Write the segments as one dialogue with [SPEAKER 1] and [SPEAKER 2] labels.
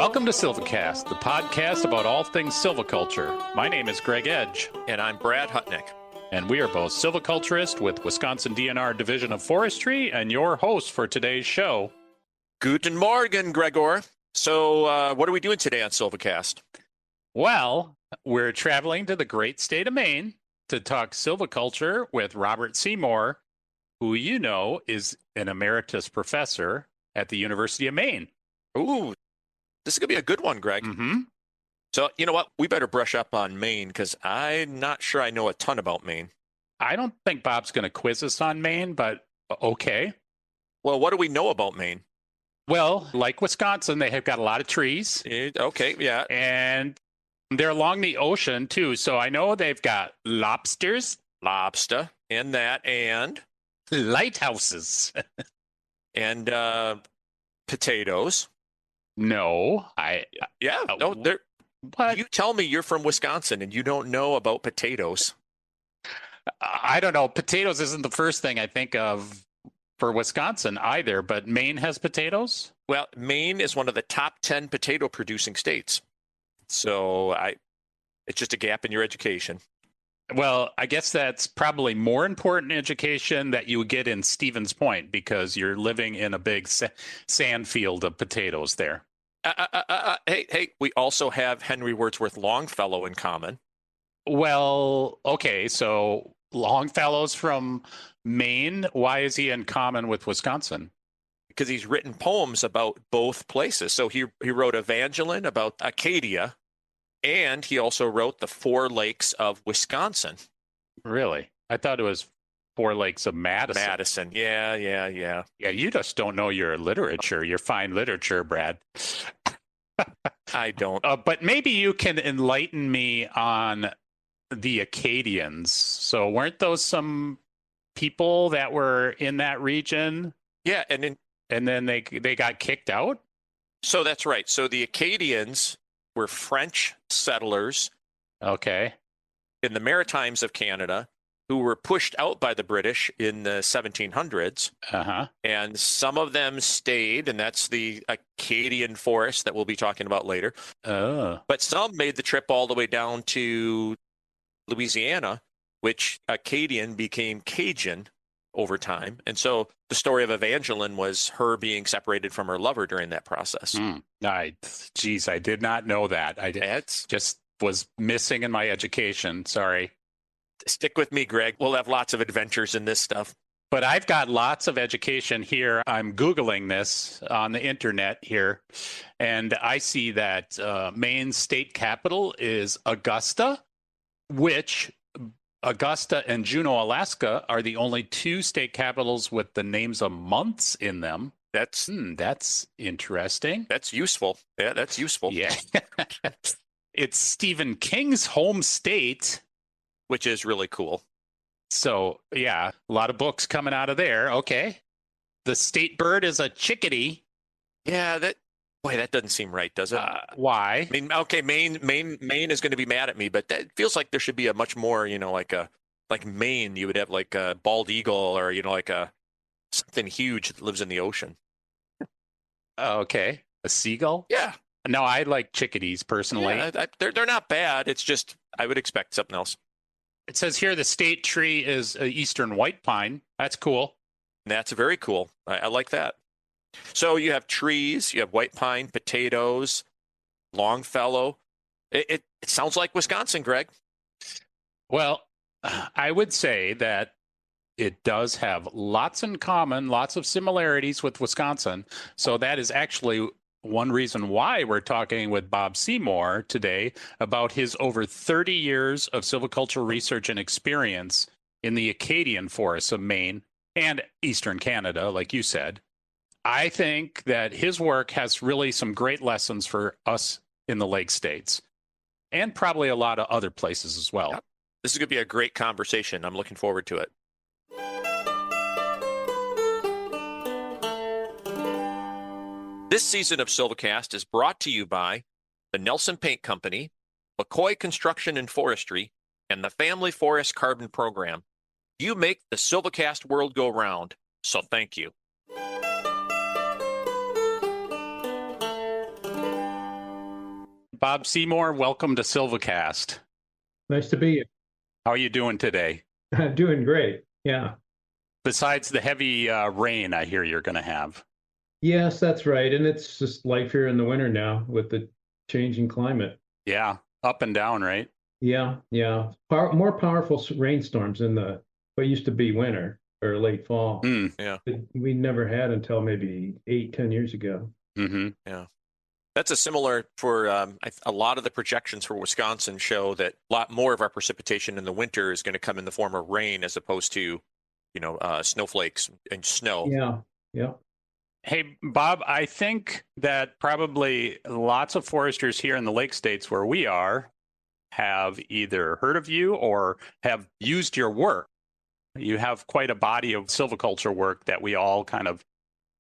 [SPEAKER 1] Welcome to SilviCast, the podcast about all things silviculture. My name is Greg Edge.
[SPEAKER 2] And I'm Brad Hutnick.
[SPEAKER 1] And we are both silviculturists with Wisconsin DNR Division of Forestry and your host for today's show.
[SPEAKER 2] Guten Morgen, Gregor. So what are we doing today on SilviCast?
[SPEAKER 1] Well, we're traveling to the great state of Maine to talk silviculture with Robert Seymour, who you know is an emeritus professor at the University of Maine.
[SPEAKER 2] Ooh, this is going to be a good one, Greg.
[SPEAKER 1] Mm-hmm.
[SPEAKER 2] So, you know what? We better brush up on Maine because I'm not sure I know a ton about Maine.
[SPEAKER 1] I don't think Bob's going to quiz us on Maine, but okay.
[SPEAKER 2] Well, what do we know about Maine?
[SPEAKER 1] Well, like Wisconsin, they have got a lot of trees.
[SPEAKER 2] Okay, yeah.
[SPEAKER 1] And they're along the ocean, too. So I know they've got lobsters.
[SPEAKER 2] Lobster and that and...
[SPEAKER 1] lighthouses.
[SPEAKER 2] And potatoes.
[SPEAKER 1] No,
[SPEAKER 2] They're...
[SPEAKER 1] What?
[SPEAKER 2] You tell me you're from Wisconsin and you don't know about potatoes.
[SPEAKER 1] I don't know. Potatoes isn't the first thing I think of for Wisconsin either, but Maine has potatoes?
[SPEAKER 2] Well, Maine is one of the top 10 potato producing states. So it's just a gap in your education.
[SPEAKER 1] Well, I guess that's probably more important education that you would get in Stevens Point because you're living in a big sand field of potatoes there.
[SPEAKER 2] Hey, we also have Henry Wadsworth Longfellow in common.
[SPEAKER 1] Well, okay, so Longfellow's from Maine. Why is he in common with Wisconsin?
[SPEAKER 2] Because he's written poems about both places. So he wrote Evangeline about Acadia, and he also wrote The Four Lakes of Wisconsin.
[SPEAKER 1] Really? I thought it was Four Lakes of Madison.
[SPEAKER 2] Madison, yeah.
[SPEAKER 1] Yeah, you just don't know your literature, your fine literature, Brad.
[SPEAKER 2] I don't.
[SPEAKER 1] But maybe you can enlighten me on the Acadians. So weren't those some people that were in that region?
[SPEAKER 2] Yeah, and
[SPEAKER 1] then they got kicked out?
[SPEAKER 2] So that's right. So the Acadians were French settlers.
[SPEAKER 1] Okay.
[SPEAKER 2] In the Maritimes of Canada, who were pushed out by the British in the 1700s.
[SPEAKER 1] Uh-huh.
[SPEAKER 2] And some of them stayed, and that's the Acadian forest that we'll be talking about later.
[SPEAKER 1] Oh.
[SPEAKER 2] But some made the trip all the way down to Louisiana, which Acadian became Cajun over time. And so the story of Evangeline was her being separated from her lover during that process.
[SPEAKER 1] I did not know that. Just was missing in my education. Sorry.
[SPEAKER 2] Stick with me, Greg. We'll have lots of adventures in this stuff.
[SPEAKER 1] But I've got lots of education here. I'm Googling this on the internet here, and I see that Maine's state capital is Augusta, which Augusta and Juneau, Alaska are the only two state capitals with the names of months in them. That's interesting.
[SPEAKER 2] That's useful. Yeah, that's useful.
[SPEAKER 1] Yeah. It's Stephen King's home state,
[SPEAKER 2] which is really cool.
[SPEAKER 1] So, yeah, a lot of books coming out of there. Okay. The state bird is a chickadee.
[SPEAKER 2] Yeah, that doesn't seem right, does it?
[SPEAKER 1] Why?
[SPEAKER 2] I mean, okay, Maine is going to be mad at me, but that feels like there should be a much more, like Maine, you would have like a bald eagle or, like something huge that lives in the ocean.
[SPEAKER 1] Okay. A seagull?
[SPEAKER 2] Yeah.
[SPEAKER 1] No, I like chickadees personally.
[SPEAKER 2] Yeah, they're not bad. It's just I would expect something else.
[SPEAKER 1] It says here the state tree is eastern white pine. That's cool.
[SPEAKER 2] That's very cool. I like that. So you have trees, you have white pine, potatoes, Longfellow. It sounds like Wisconsin, Greg.
[SPEAKER 1] Well, I would say that it does have lots in common, lots of similarities with Wisconsin. So that is actually one reason why we're talking with Bob Seymour today about his over 30 years of silviculture research and experience in the Acadian forests of Maine and Eastern Canada, like you said. I think that his work has really some great lessons for us in the Lake States and probably a lot of other places as well.
[SPEAKER 2] Yep. This is going to be a great conversation. I'm looking forward to it. This season of SilviCast is brought to you by the Nelson Paint Company, McCoy Construction and Forestry, and the Family Forest Carbon Program. You make the SilviCast world go round, so thank you.
[SPEAKER 1] Bob Seymour, welcome to SilviCast.
[SPEAKER 3] Nice to be
[SPEAKER 1] How are you doing today?
[SPEAKER 3] here. Doing great. Yeah.
[SPEAKER 1] Besides the heavy rain I hear you're going to have.
[SPEAKER 3] Yes, that's right. And it's just life here in the winter now with the changing climate.
[SPEAKER 1] Yeah, up and down, right?
[SPEAKER 3] Yeah, yeah. More powerful rainstorms in what used to be winter or late fall.
[SPEAKER 2] Yeah.
[SPEAKER 3] That we never had until maybe 8-10 years ago.
[SPEAKER 1] Mm-hmm.
[SPEAKER 2] Yeah. That's a similar for a lot of the projections for Wisconsin show that a lot more of our precipitation in the winter is going to come in the form of rain as opposed to, snowflakes and snow.
[SPEAKER 3] Yeah, yeah.
[SPEAKER 1] Hey, Bob, I think that probably lots of foresters here in the Lake States where we are have either heard of you or have used your work. You have quite a body of silviculture work that we all kind of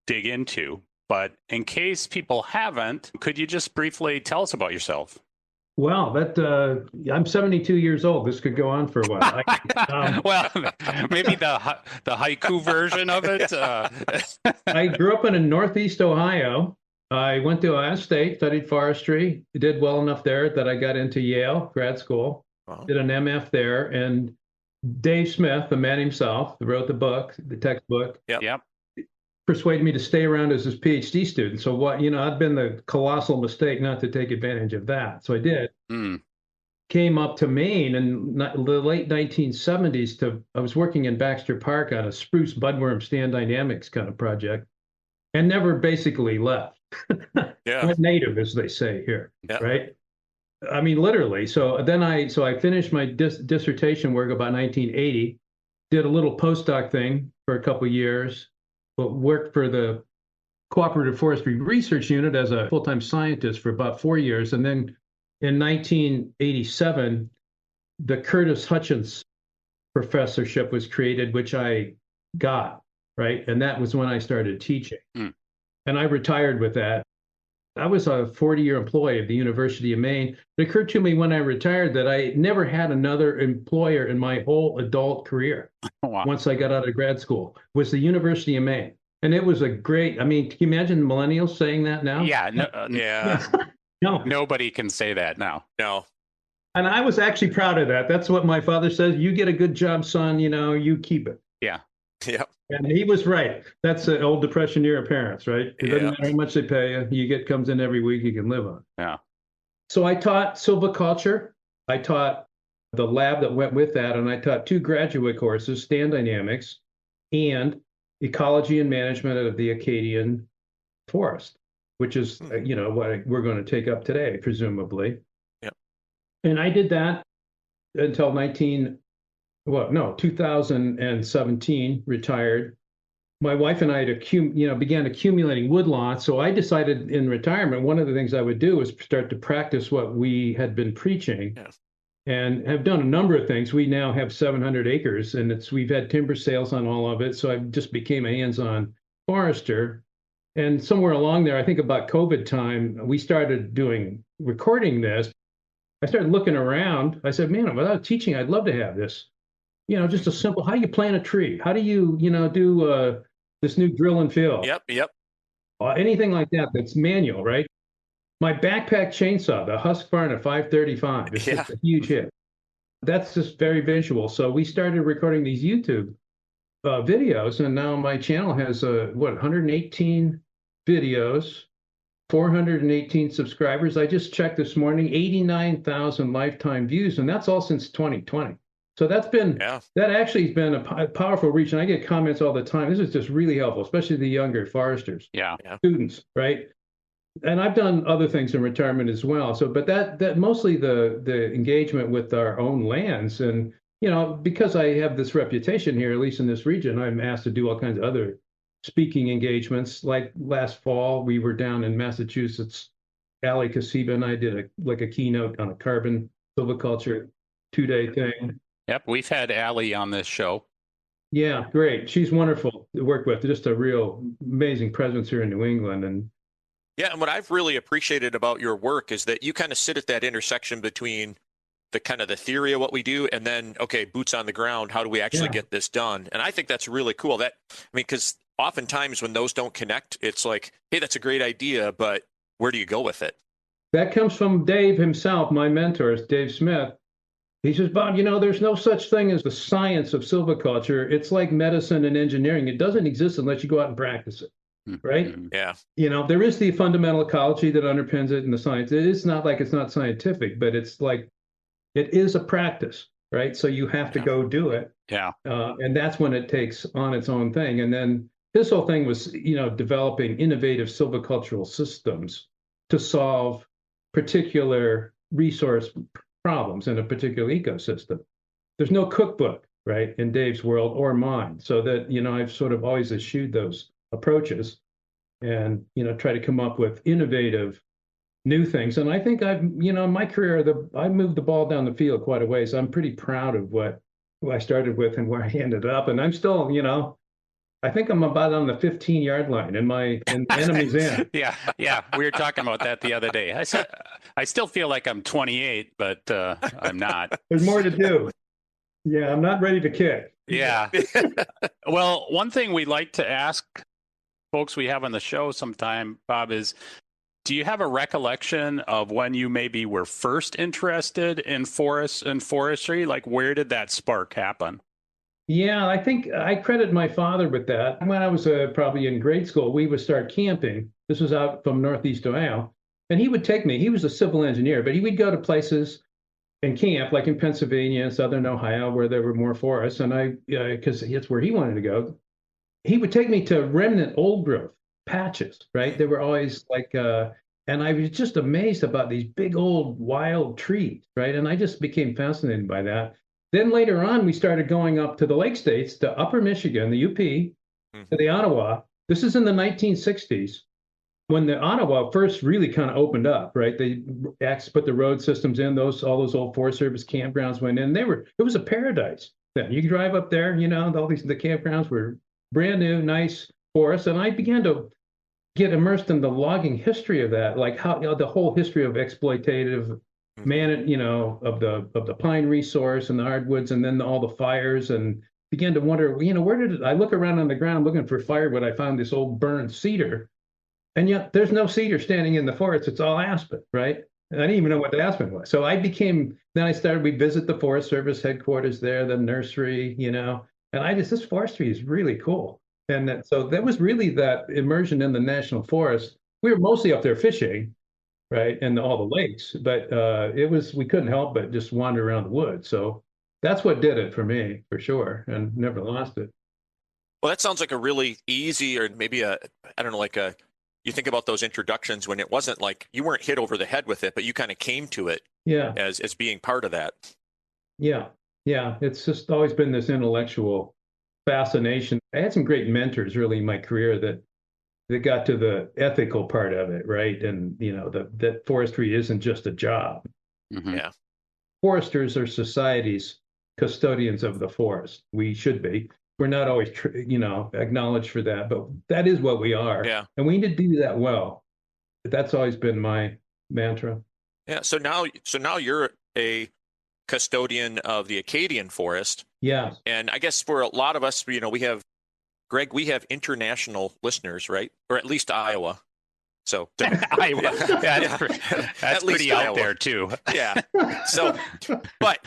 [SPEAKER 1] dig into. But in case people haven't, could you just briefly tell us about yourself?
[SPEAKER 3] Well, I'm 72 years old. This could go on for a while.
[SPEAKER 1] Well, maybe the haiku version of it.
[SPEAKER 3] I grew up in Northeast Ohio. I went to Ohio State, studied forestry, did well enough there that I got into Yale grad school, did an MF there. And Dave Smith, the man himself, wrote the book, the textbook,
[SPEAKER 1] Yep.
[SPEAKER 3] persuaded me to stay around as his PhD student. So I'd been the colossal mistake not to take advantage of that. So I did. Came up to Maine in the late 1970s I was working in Baxter Park on a spruce budworm stand dynamics kind of project and never basically left.
[SPEAKER 2] Yeah.
[SPEAKER 3] Went native, as they say here,
[SPEAKER 2] Yeah.
[SPEAKER 3] right? I mean, literally. So then I finished my dissertation work about 1980, did a little postdoc thing for a couple of years, but worked for the Cooperative Forestry Research Unit as a full-time scientist for about 4 years. And then in 1987, the Curtis Hutchins professorship was created, which I got, right? And that was when I started teaching. And I retired with that. I was a 40-year employee of the University of Maine. It occurred to me when I retired that I never had another employer in my whole adult career.
[SPEAKER 1] Wow.
[SPEAKER 3] Once I got out of grad school, was the University of Maine. And it was can you imagine millennials saying that now?
[SPEAKER 1] Yeah.
[SPEAKER 3] No.
[SPEAKER 1] Nobody can say that now.
[SPEAKER 2] No.
[SPEAKER 3] And I was actually proud of that. That's what my father says. You get a good job, son, you keep it.
[SPEAKER 1] Yeah.
[SPEAKER 2] Yep.
[SPEAKER 3] And he was right. That's the old Depression era parents, right? It doesn't matter how much they pay you. Comes in every week you can live on.
[SPEAKER 1] Yeah.
[SPEAKER 3] So I taught silviculture. I taught the lab that went with that, and I taught 2 graduate courses, stand dynamics and ecology and management of the Acadian forest, which is, what we're going to take up today, presumably.
[SPEAKER 2] Yep.
[SPEAKER 3] And I did that until 2017, retired. My wife and I began accumulating woodlots. So I decided in retirement, one of the things I would do is start to practice what we had been preaching.
[SPEAKER 2] Yes.
[SPEAKER 3] And have done a number of things. We now have 700 acres, and we've had timber sales on all of it. So I just became a hands-on forester. And somewhere along there, I think about COVID time, we started recording this. I started looking around. I said, man, without teaching, I'd love to have this. Just a simple, how do you plant a tree? How do you, do this new drill and fill?
[SPEAKER 2] Yep.
[SPEAKER 3] Anything like that that's manual, right? My backpack chainsaw, the Husqvarna 535, is just a huge hit. That's just very visual. So we started recording these YouTube videos, and now my channel has 118 videos, 418 subscribers. I just checked this morning, 89,000 lifetime views, and that's all since 2020. So that actually has been a powerful reach, and I get comments all the time. This is just really helpful, especially the younger foresters, students, right? And I've done other things in retirement as well. So, but that mostly the engagement with our own lands, and because I have this reputation here, at least in this region, I'm asked to do all kinds of other speaking engagements. Like last fall, we were down in Massachusetts, Ali Kasiba and I did a keynote on a carbon silviculture 2-day thing.
[SPEAKER 1] Yep, we've had Ali on this show.
[SPEAKER 3] Yeah, great. She's wonderful to work with. Just a real amazing presence here in New England. And
[SPEAKER 2] what I've really appreciated about your work is that you kind of sit at that intersection between the kind of the theory of what we do and then, okay, boots on the ground, how do we actually get this done? And I think that's really cool. Because oftentimes when those don't connect, it's like, hey, that's a great idea, but where do you go with it?
[SPEAKER 3] That comes from Dave himself, my mentor, Dave Smith. He says, Bob, there's no such thing as the science of silviculture. It's like medicine and engineering. It doesn't exist unless you go out and practice it, right?
[SPEAKER 2] Yeah.
[SPEAKER 3] There is the fundamental ecology that underpins it in the science. It is not like it's not scientific, but it's like it is a practice, right? So you have to go do it.
[SPEAKER 1] Yeah.
[SPEAKER 3] And that's when it takes on its own thing. And then this whole thing was, developing innovative silvicultural systems to solve particular resource problems in a particular ecosystem. There's no cookbook, right, in Dave's world or mine. So that, I've sort of always eschewed those approaches and, try to come up with innovative new things. And I think in my career, I moved the ball down the field quite a ways. I'm pretty proud of who I started with and where I ended up. And I'm still, I think I'm about on the 15-yard line in enemy's end.
[SPEAKER 1] Yeah. We were talking about that the other day. I still feel like I'm 28, but I'm not.
[SPEAKER 3] There's more to do. Yeah, I'm not ready to kick.
[SPEAKER 1] Yeah. Well, one thing we like to ask folks we have on the show sometime, Bob, is do you have a recollection of when you maybe were first interested in forests and forestry? Like, where did that spark happen?
[SPEAKER 3] Yeah, I think I credit my father with that. When I was probably in grade school, we would start camping. This was out from Northeast Ohio. And he would take me. He was a civil engineer, but he would go to places and camp, like in Pennsylvania and Southern Ohio, where there were more forests. And because that's where he wanted to go, he would take me to remnant old growth patches, right? They were always like, and I was just amazed about these big old wild trees, right? And I just became fascinated by that. Then later on, we started going up to the Lake States, to Upper Michigan, the UP, to the Ottawa. This is in the 1960s when the Ottawa first really kind of opened up, right? They put the road systems in, all those old Forest Service campgrounds went in. It was a paradise then. You could drive up there, the campgrounds were brand new, nice forests. And I began to get immersed in the logging history of that, like how, the whole history of exploitative of the pine resource and the hardwoods, and then all the fires, and began to wonder, where did I look around on the ground looking for firewood? I found this old burned cedar, and yet there's no cedar standing in the forest. It's all aspen, right? And I didn't even know what the aspen was. So we visit the Forest Service headquarters there, the nursery, and this forestry is really cool. And so that was really that immersion in the national forest. We were mostly up there fishing, right, and all the lakes, but we couldn't help but just wander around the woods. So that's what did it for me, for sure, and never lost it.
[SPEAKER 2] Well, that sounds like a really easy, or maybe you think about those introductions when it wasn't like you weren't hit over the head with it, but you kind of came to it as being part of that.
[SPEAKER 3] Yeah. It's just always been this intellectual fascination. I had some great mentors really in my career that got to the ethical part of it, right? And that forestry isn't just a job.
[SPEAKER 2] Mm-hmm. Yeah.
[SPEAKER 3] Foresters are society's custodians of the forest. We should be. We're not always, acknowledged for that, but that is what we are.
[SPEAKER 2] Yeah.
[SPEAKER 3] And we need to do that well. That's always been my mantra.
[SPEAKER 2] Yeah. So now you're a custodian of the Acadian forest.
[SPEAKER 3] Yeah.
[SPEAKER 2] And I guess for a lot of us, we have international listeners, right? Or at least Iowa. So
[SPEAKER 1] Iowa. That's pretty out there too.
[SPEAKER 2] Yeah. So, but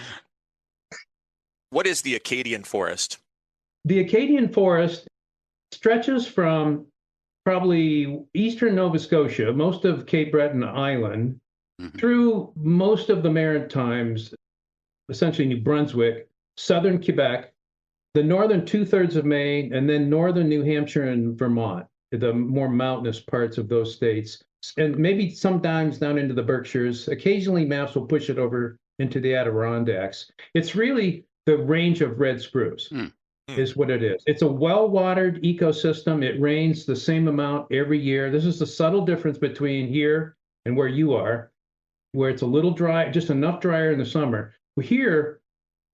[SPEAKER 2] what is the Acadian forest?
[SPEAKER 3] The Acadian forest stretches from probably eastern Nova Scotia, most of Cape Breton Island, through most of the Maritimes, essentially New Brunswick, southern Quebec, the northern 2/3 of Maine, and then northern New Hampshire and Vermont, the more mountainous parts of those states, and maybe sometimes down into the Berkshires. Occasionally, maps will push it over into the Adirondacks. It's really the range of red spruce. Is what it is. It's a well-watered ecosystem. It rains the same amount every year. This is the subtle difference between here and where you are, where it's a little dry, just enough drier in the summer. Here,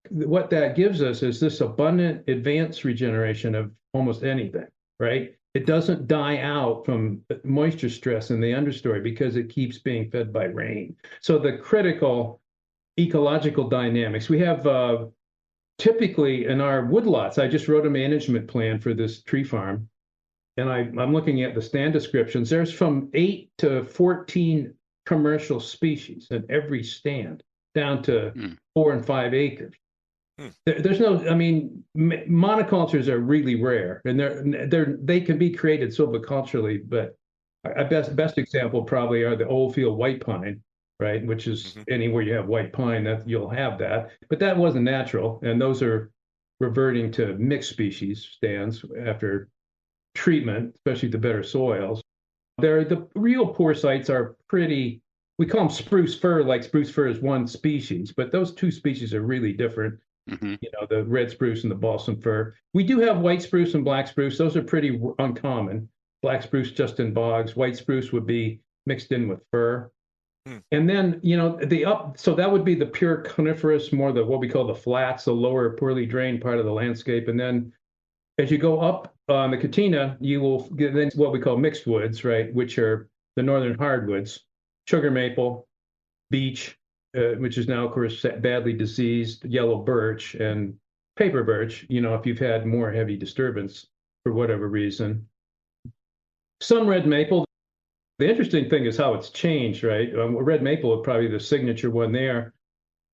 [SPEAKER 3] what that gives us is this abundant advanced regeneration of almost anything, right? It doesn't die out from moisture stress in the understory because it keeps being fed by rain. So the critical ecological dynamics, we have typically in our woodlots, I just wrote a management plan for this tree farm, and I'm looking at the stand descriptions. There's from 8 to 14 commercial species in every stand, down to 4 and 5 acres. There's no, I mean, monocultures are really rare, and they can be created silviculturally, but a best example probably are the old field white pine, right? Which is anywhere you have white pine, that you'll have that, but that wasn't natural, and those are reverting to mixed species stands after treatment, especially the better soils. The real poor sites are pretty. We call them spruce fir, like spruce fir is one species, but those two species are really different. You know, the red spruce and the balsam fir. We do have white spruce and black spruce. Those are pretty uncommon. Black spruce just in bogs. White spruce would be mixed in with fir. And then, you know, so that would be the pure coniferous, more what we call the flats, the lower poorly drained part of the landscape. And then as you go up on the Katina, you will get then what we call mixed woods, right, which are the northern hardwoods, sugar maple, beech, which is now, of course, badly diseased, yellow birch, and paper birch, you know, if you've had more heavy disturbance for whatever reason. Some red maple. The interesting thing is how it's changed, right? Red maple is probably the signature one there.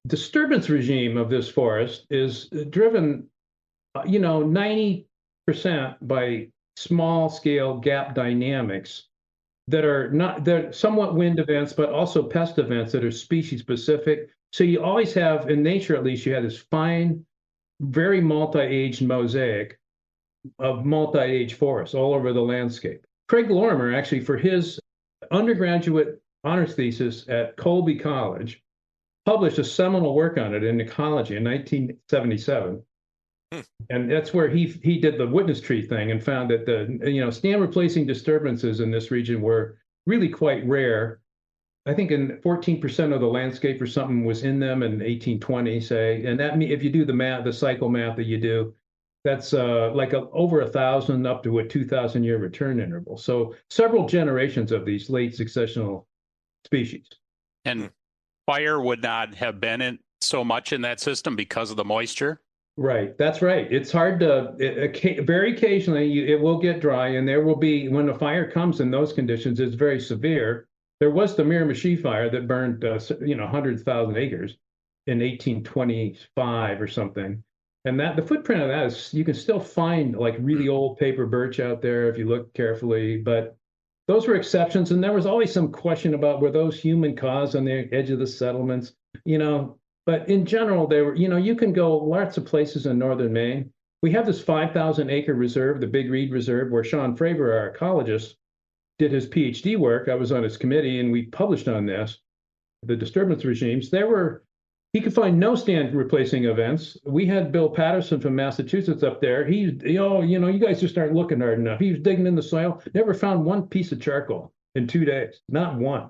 [SPEAKER 3] Disturbance regime of this forest is driven, you know, 90% by small scale gap dynamics that are they're somewhat wind events, but also pest events that are species specific. So you always have, in nature at least, you have this fine, very multi-aged mosaic of multi-age forests all over the landscape. Craig Lorimer, actually, for his undergraduate honors thesis at Colby College, published a seminal work on it in ecology in 1977. And that's where he did the witness tree thing and found that the stand replacing disturbances in this region were really quite rare. I think in 14% of the landscape or something was in them in 1820, say. And that, if you do the math, the cycle math that you do, that's like over 1,000 up to a 2,000 year return interval. So several generations of these late successional species.
[SPEAKER 1] And fire would not have been so much in that system because of the moisture?
[SPEAKER 3] Right, that's right. It's hard to, very occasionally it will get dry, and there will be, when a fire comes in those conditions, it's very severe. There was the Miramichi fire that burned, 100,000 acres in 1825 or something. And that the footprint of that is, you can still find like really old paper birch out there if you look carefully, but those were exceptions. And there was always some question about, were those human caused on the edge of the settlements, But in general, they were, you can go lots of places in northern Maine. We have this 5,000 acre reserve, the Big Reed Reserve, where Sean Fravor, our ecologist, did his PhD work. I was on his committee, and we published on this, the disturbance regimes. He could find no stand replacing events. We had Bill Patterson from Massachusetts up there. You guys just aren't looking hard enough. He was digging in the soil, never found one piece of charcoal in 2 days, not one.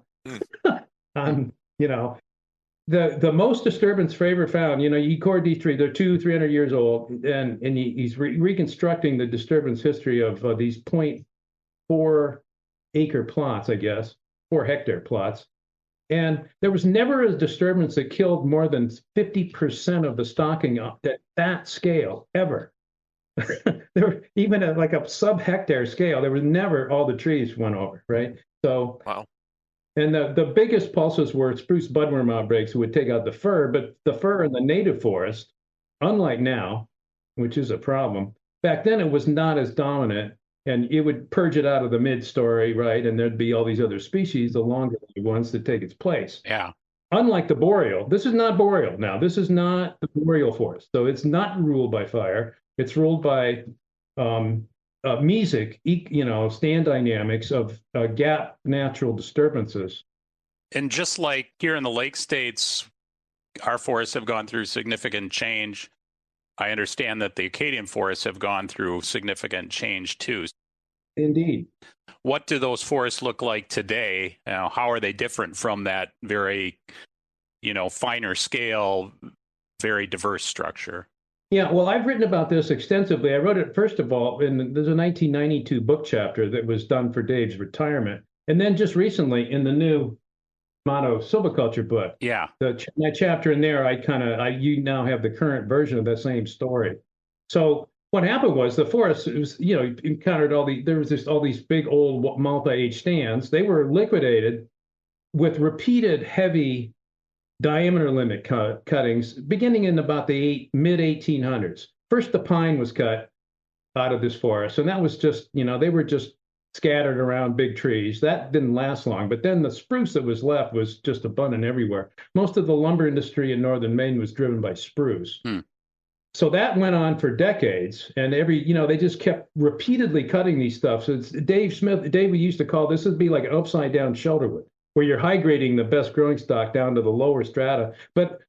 [SPEAKER 3] The most disturbance Fravor found, he cored these trees, they're 200-300 years old, and he's reconstructing the disturbance history of these 0.4 acre plots, I guess, 4 hectare plots. And there was never a disturbance that killed more than 50% of the stocking at that scale, ever. Even at like a sub-hectare scale, there was never all the trees went over, right? So,
[SPEAKER 2] wow.
[SPEAKER 3] And the biggest pulses were spruce budworm outbreaks who would take out the fir, but the fir in the native forest, unlike now, which is a problem, back then it was not as dominant, and it would purge it out of the mid-story, right? And there'd be all these other species, the longer ones, to take its place.
[SPEAKER 1] Yeah.
[SPEAKER 3] Unlike the boreal, this is not boreal now. This is not the boreal forest. So it's not ruled by fire. It's ruled by mesic, stand dynamics of gap natural disturbances.
[SPEAKER 1] And just like here in the Lake States, our forests have gone through significant change. I understand that the Acadian forests have gone through significant change too.
[SPEAKER 3] Indeed.
[SPEAKER 1] What do those forests look like today? How are they different from that very, finer scale, very diverse structure?
[SPEAKER 3] Yeah, well, I've written about this extensively. I wrote it, first of all, there's a 1992 book chapter that was done for Dave's retirement. And then just recently in the new Motto Silviculture book.
[SPEAKER 1] Yeah.
[SPEAKER 3] That chapter in there, you now have the current version of that same story. So what happened was the forest was, encountered all these big old multi-age stands. They were liquidated with repeated heavy diameter limit cuttings beginning in about the mid 1800s. First, the pine was cut out of this forest, and that was just, they were just scattered around big trees. That didn't last long, but then the spruce that was left was just abundant everywhere. Most of the lumber industry in northern Maine was driven by spruce. So that went on for decades, and they just kept repeatedly cutting these stuff. So it's Dave, we used to call this would be like an upside down shelterwood, where you're high grading the best growing stock down to the lower strata. But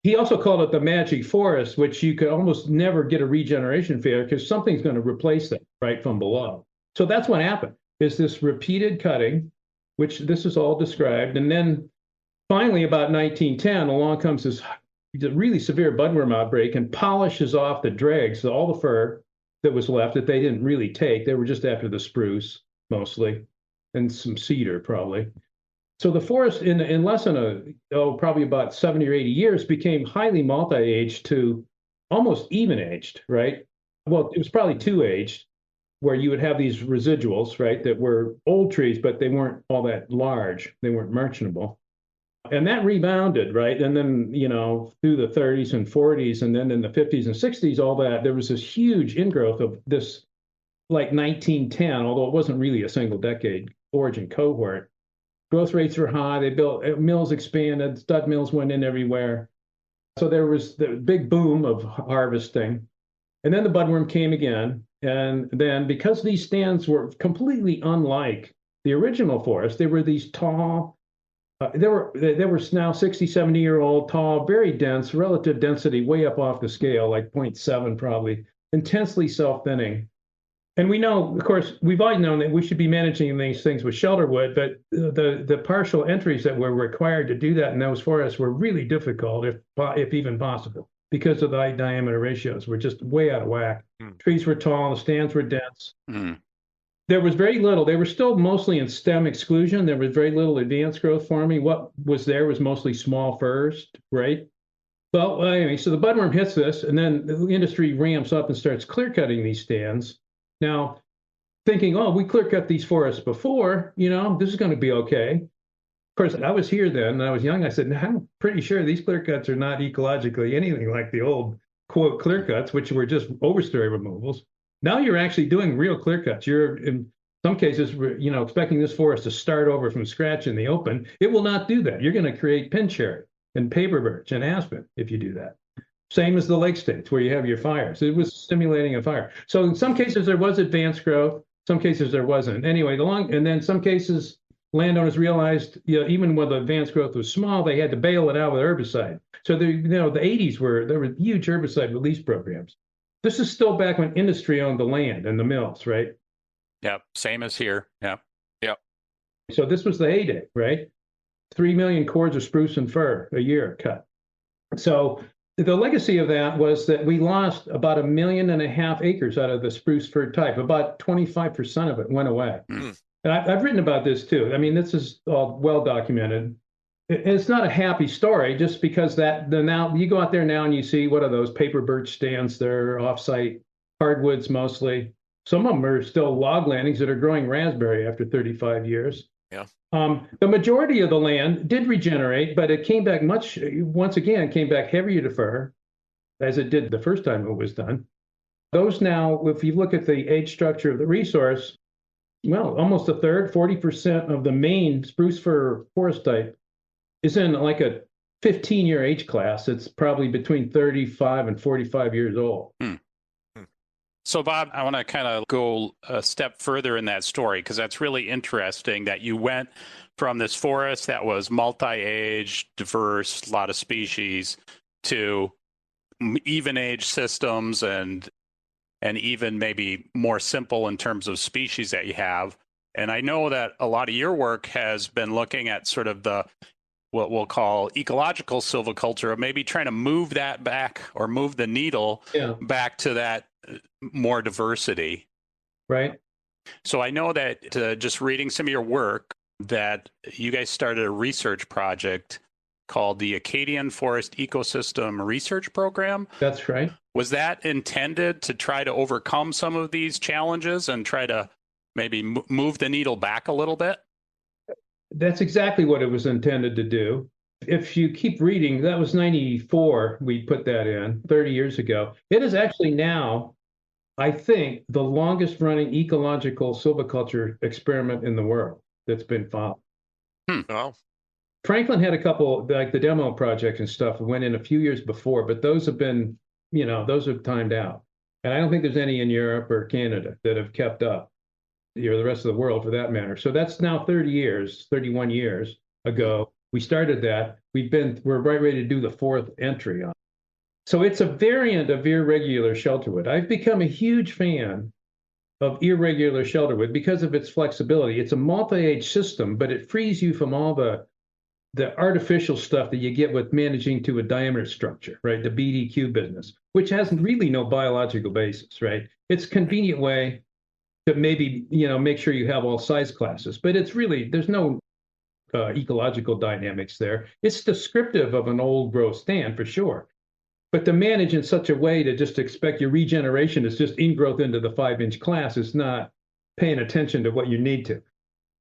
[SPEAKER 3] he also called it the magic forest, which you could almost never get a regeneration failure because something's going to replace that right from below. So that's what happened, is this repeated cutting, which this is all described. And then finally, about 1910, along comes this really severe budworm outbreak and polishes off the dregs, all the fir that was left that they didn't really take. They were just after the spruce mostly, and some cedar probably. So the forest in less than probably about 70 or 80 years became highly multi-aged to almost even-aged, right? Well, it was probably two-aged, where you would have these residuals, right, that were old trees, but they weren't all that large. They weren't merchantable. And that rebounded, right? And then, through the 30s and 40s, and then in the 50s and 60s, all that, there was this huge ingrowth of this, like 1910, although it wasn't really a single decade origin cohort. Growth rates were high. They built mills, expanded, stud mills went in everywhere. So there was the big boom of harvesting. And then the budworm came again. And then because these stands were completely unlike the original forest, they were these tall, they were now 60, 70-year-old, tall, very dense, relative density way up off the scale, like 0.7 probably, intensely self-thinning. And we know, of course, we've always known that we should be managing these things with shelterwood, but the partial entries that were required to do that in those forests were really difficult, if even possible, because of the high diameter ratios were just way out of whack. Trees were tall, the stands were dense. There was very little. They were still mostly in stem exclusion. There was very little advanced growth forming. What was there was mostly small firs, right? Well, anyway, so the budworm hits this, and then the industry ramps up and starts clear cutting these stands. Now, thinking, we clear cut these forests before, this is going to be okay. Of course, I was here then, and I was young. I said, I'm pretty sure these clear cuts are not ecologically anything like the old, quote, clear cuts, which were just overstory removals. Now you're actually doing real clear cuts. You're, in some cases, expecting this forest to start over from scratch in the open. It will not do that. You're going to create pin cherry and paper birch and aspen if you do that. Same as the lake states where you have your fires. It was stimulating a fire. So in some cases there was advanced growth, some cases there wasn't. Anyway, and then some cases landowners realized, even when the advanced growth was small, they had to bail it out with herbicide. So the 80s there were huge herbicide release programs. This is still back when industry owned the land and the mills, right?
[SPEAKER 1] Yep, same as here. Yep.
[SPEAKER 3] So this was the heyday, right? 3 million cords of spruce and fir a year cut. So the legacy of that was that we lost about 1.5 million acres out of the spruce fir type. About 25% of it went away. And I've written about this too. I mean, this is all well documented. It's not a happy story, just because now you go out there now and you see, what are those paper birch stands? They're off-site hardwoods mostly. Some of them are still log landings that are growing raspberry after 35 years.
[SPEAKER 2] Yeah.
[SPEAKER 3] The majority of the land did regenerate, but it came back once again, came back heavier to fir, as it did the first time it was done. Those now, if you look at the age structure of the resource, well, almost a third, 40% of the main spruce fir forest type is in like a 15-year age class. It's probably between 35 and 45 years old.
[SPEAKER 1] So, Bob, I want to kind of go a step further in that story, because that's really interesting that you went from this forest that was multi-age, diverse, a lot of species, to even-age systems and even maybe more simple in terms of species that you have. And I know that a lot of your work has been looking at sort of what we'll call ecological silviculture, maybe trying to move that back, or move the needle back to that more diversity.
[SPEAKER 3] Right.
[SPEAKER 1] So I know that just reading some of your work, that you guys started a research project called the Acadian Forest Ecosystem Research Program.
[SPEAKER 3] That's right.
[SPEAKER 1] Was that intended to try to overcome some of these challenges and try to maybe move the needle back a little bit?
[SPEAKER 3] That's exactly what it was intended to do. If you keep reading, that was 94, we put that in 30 years ago. It is actually now, I think, the longest running ecological silviculture experiment in the world that's been followed.
[SPEAKER 2] Oh,
[SPEAKER 3] Franklin had a couple, like the demo project and stuff, went in a few years before, but those have been, those have timed out. And I don't think there's any in Europe or Canada that have kept up, or the rest of the world for that matter. So that's now 30 years, 31 years ago. We started that. We're right ready to do the fourth entry on. So it's a variant of irregular shelterwood. I've become a huge fan of irregular shelterwood because of its flexibility. It's a multi-age system, but it frees you from all the artificial stuff that you get with managing to a diameter structure, right? The BDQ business, which has really no biological basis, right? It's a convenient way to maybe, make sure you have all size classes, but it's really, there's no ecological dynamics there. It's descriptive of an old growth stand for sure. But to manage in such a way to just expect your regeneration is just ingrowth into the 5-inch class is not paying attention to what you need to.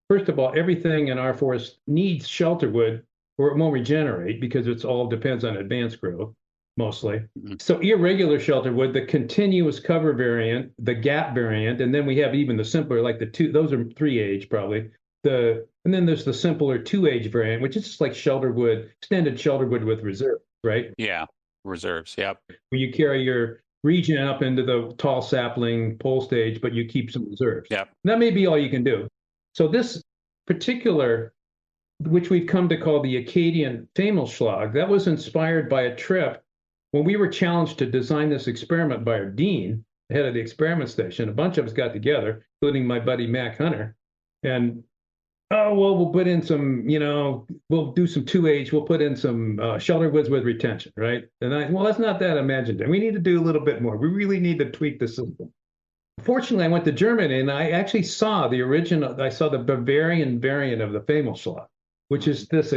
[SPEAKER 3] First of all, everything in our forest needs shelterwood or it won't regenerate because it's all depends on advanced growth mostly. So irregular shelterwood, the continuous cover variant, the gap variant, and then we have even the simpler, like those are 3-age probably. And then there's the simpler 2-age variant, which is just like shelterwood, extended shelterwood with reserve, right?
[SPEAKER 1] Yeah, reserves. Yep.
[SPEAKER 3] Where you carry your regen up into the tall sapling pole stage, but you keep some reserves.
[SPEAKER 1] Yep.
[SPEAKER 3] That may be all you can do. So this particular, which we've come to call the Acadian Femelschlag, that was inspired by a trip when we were challenged to design this experiment by our dean, the head of the experiment station. A bunch of us got together, including my buddy Mac Hunter, and we'll put in some, we'll do some 2-age, we'll put in some shelterwoods with retention, right? And that's not that imaginative. We need to do a little bit more. We really need to tweak the system. Fortunately, I went to Germany and I actually saw the Bavarian variant of the Femelschlag, which is this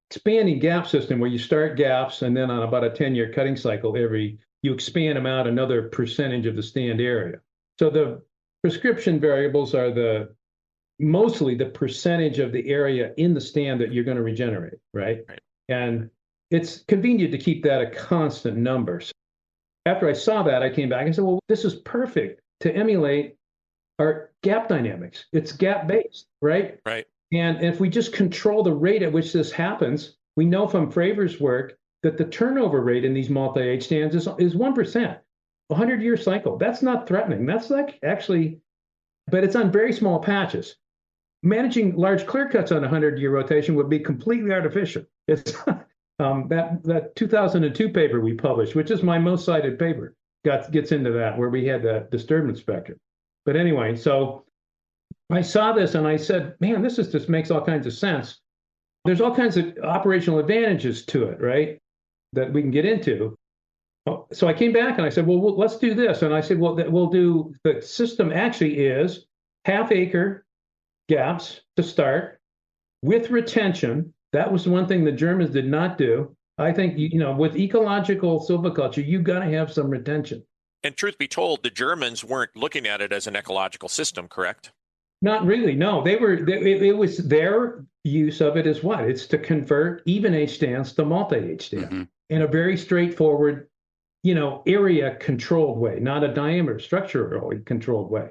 [SPEAKER 3] expanding gap system where you start gaps and then on about a 10-year cutting cycle, you expand them out another percentage of the stand area. So the prescription variables are mostly the percentage of the area in the stand that you're going to regenerate, right? And it's convenient to keep that a constant number. So after I saw that, I came back and said, well, this is perfect to emulate our gap dynamics. It's gap-based, right?
[SPEAKER 2] Right.
[SPEAKER 3] And if we just control the rate at which this happens, we know from Fravors' work that the turnover rate in these multi-age stands is 1%, a 100-year cycle. That's not threatening. That's like actually, but it's on very small patches. Managing large clear cuts on a 100-year rotation would be completely artificial. It's that 2002 paper we published, which is my most cited paper, gets into that, where we had that disturbance spectrum. But anyway, so I saw this and I said, man, this just makes all kinds of sense. There's all kinds of operational advantages to it, right, that we can get into. So I came back and I said, well, let's do this. And I said, well, the system actually is half-acre gaps to start with retention. That was one thing the Germans did not do. I think, with ecological silviculture, you've got to have some retention.
[SPEAKER 2] And truth be told, the Germans weren't looking at it as an ecological system, correct?
[SPEAKER 3] Not really, no. It was their use of it as what? It's to convert even age stands to multi-age stands in a very straightforward, area controlled way, not a diameter structurally controlled way.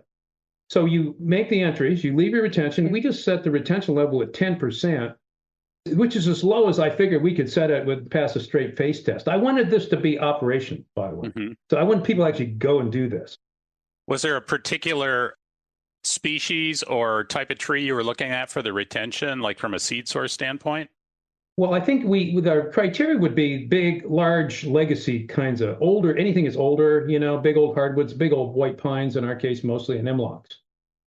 [SPEAKER 3] So you make the entries, you leave your retention. We just set the retention level at 10%, which is as low as I figured we could set it with pass a straight face test. I wanted this to be operation, by the way. So I want people to actually go and do this.
[SPEAKER 1] Was there a particular species or type of tree you were looking at for the retention, like from a seed source standpoint?
[SPEAKER 3] Well, I think with our criteria would be big, large legacy kinds of older, anything is older, big old hardwoods, big old white pines, in our case, mostly, and hemlocks,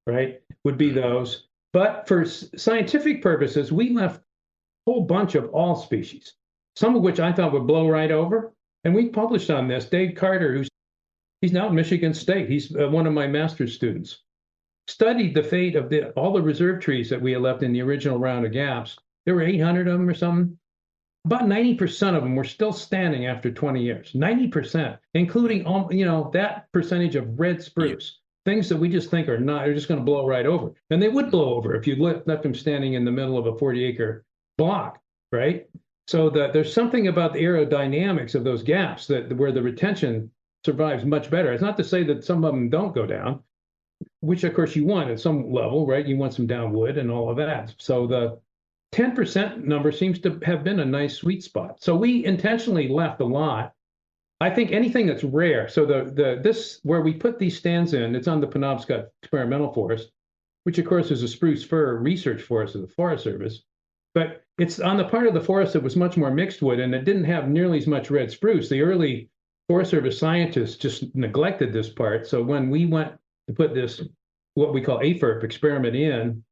[SPEAKER 3] right, would be those. But for scientific purposes, we left a whole bunch of all species, some of which I thought would blow right over. And we published on this. Dave Carter, he's now at Michigan State. He's one of my master's students. Studied the fate of all the reserve trees that we had left in the original round of gaps. There were 800 of them or something. About 90% of them were still standing after 20 years. 90%, including that percentage of red spruce. things that we just think are just going to blow right over. And they would blow over if you left them standing in the middle of a 40-acre block, right? So there's something about the aerodynamics of those gaps where the retention survives much better. It's not to say that some of them don't go down, which of course you want at some level, right? You want some down wood and all of that. So the 10% number seems to have been a nice sweet spot. So we intentionally left a lot. I think anything that's rare. So this where we put these stands in, it's on the Penobscot Experimental Forest, which of course is a spruce fir research forest of the Forest Service. But it's on the part of the forest that was much more mixed wood, and it didn't have nearly as much red spruce. The early Forest Service scientists just neglected this part. So when we went to put this, what we call AFERP experiment in,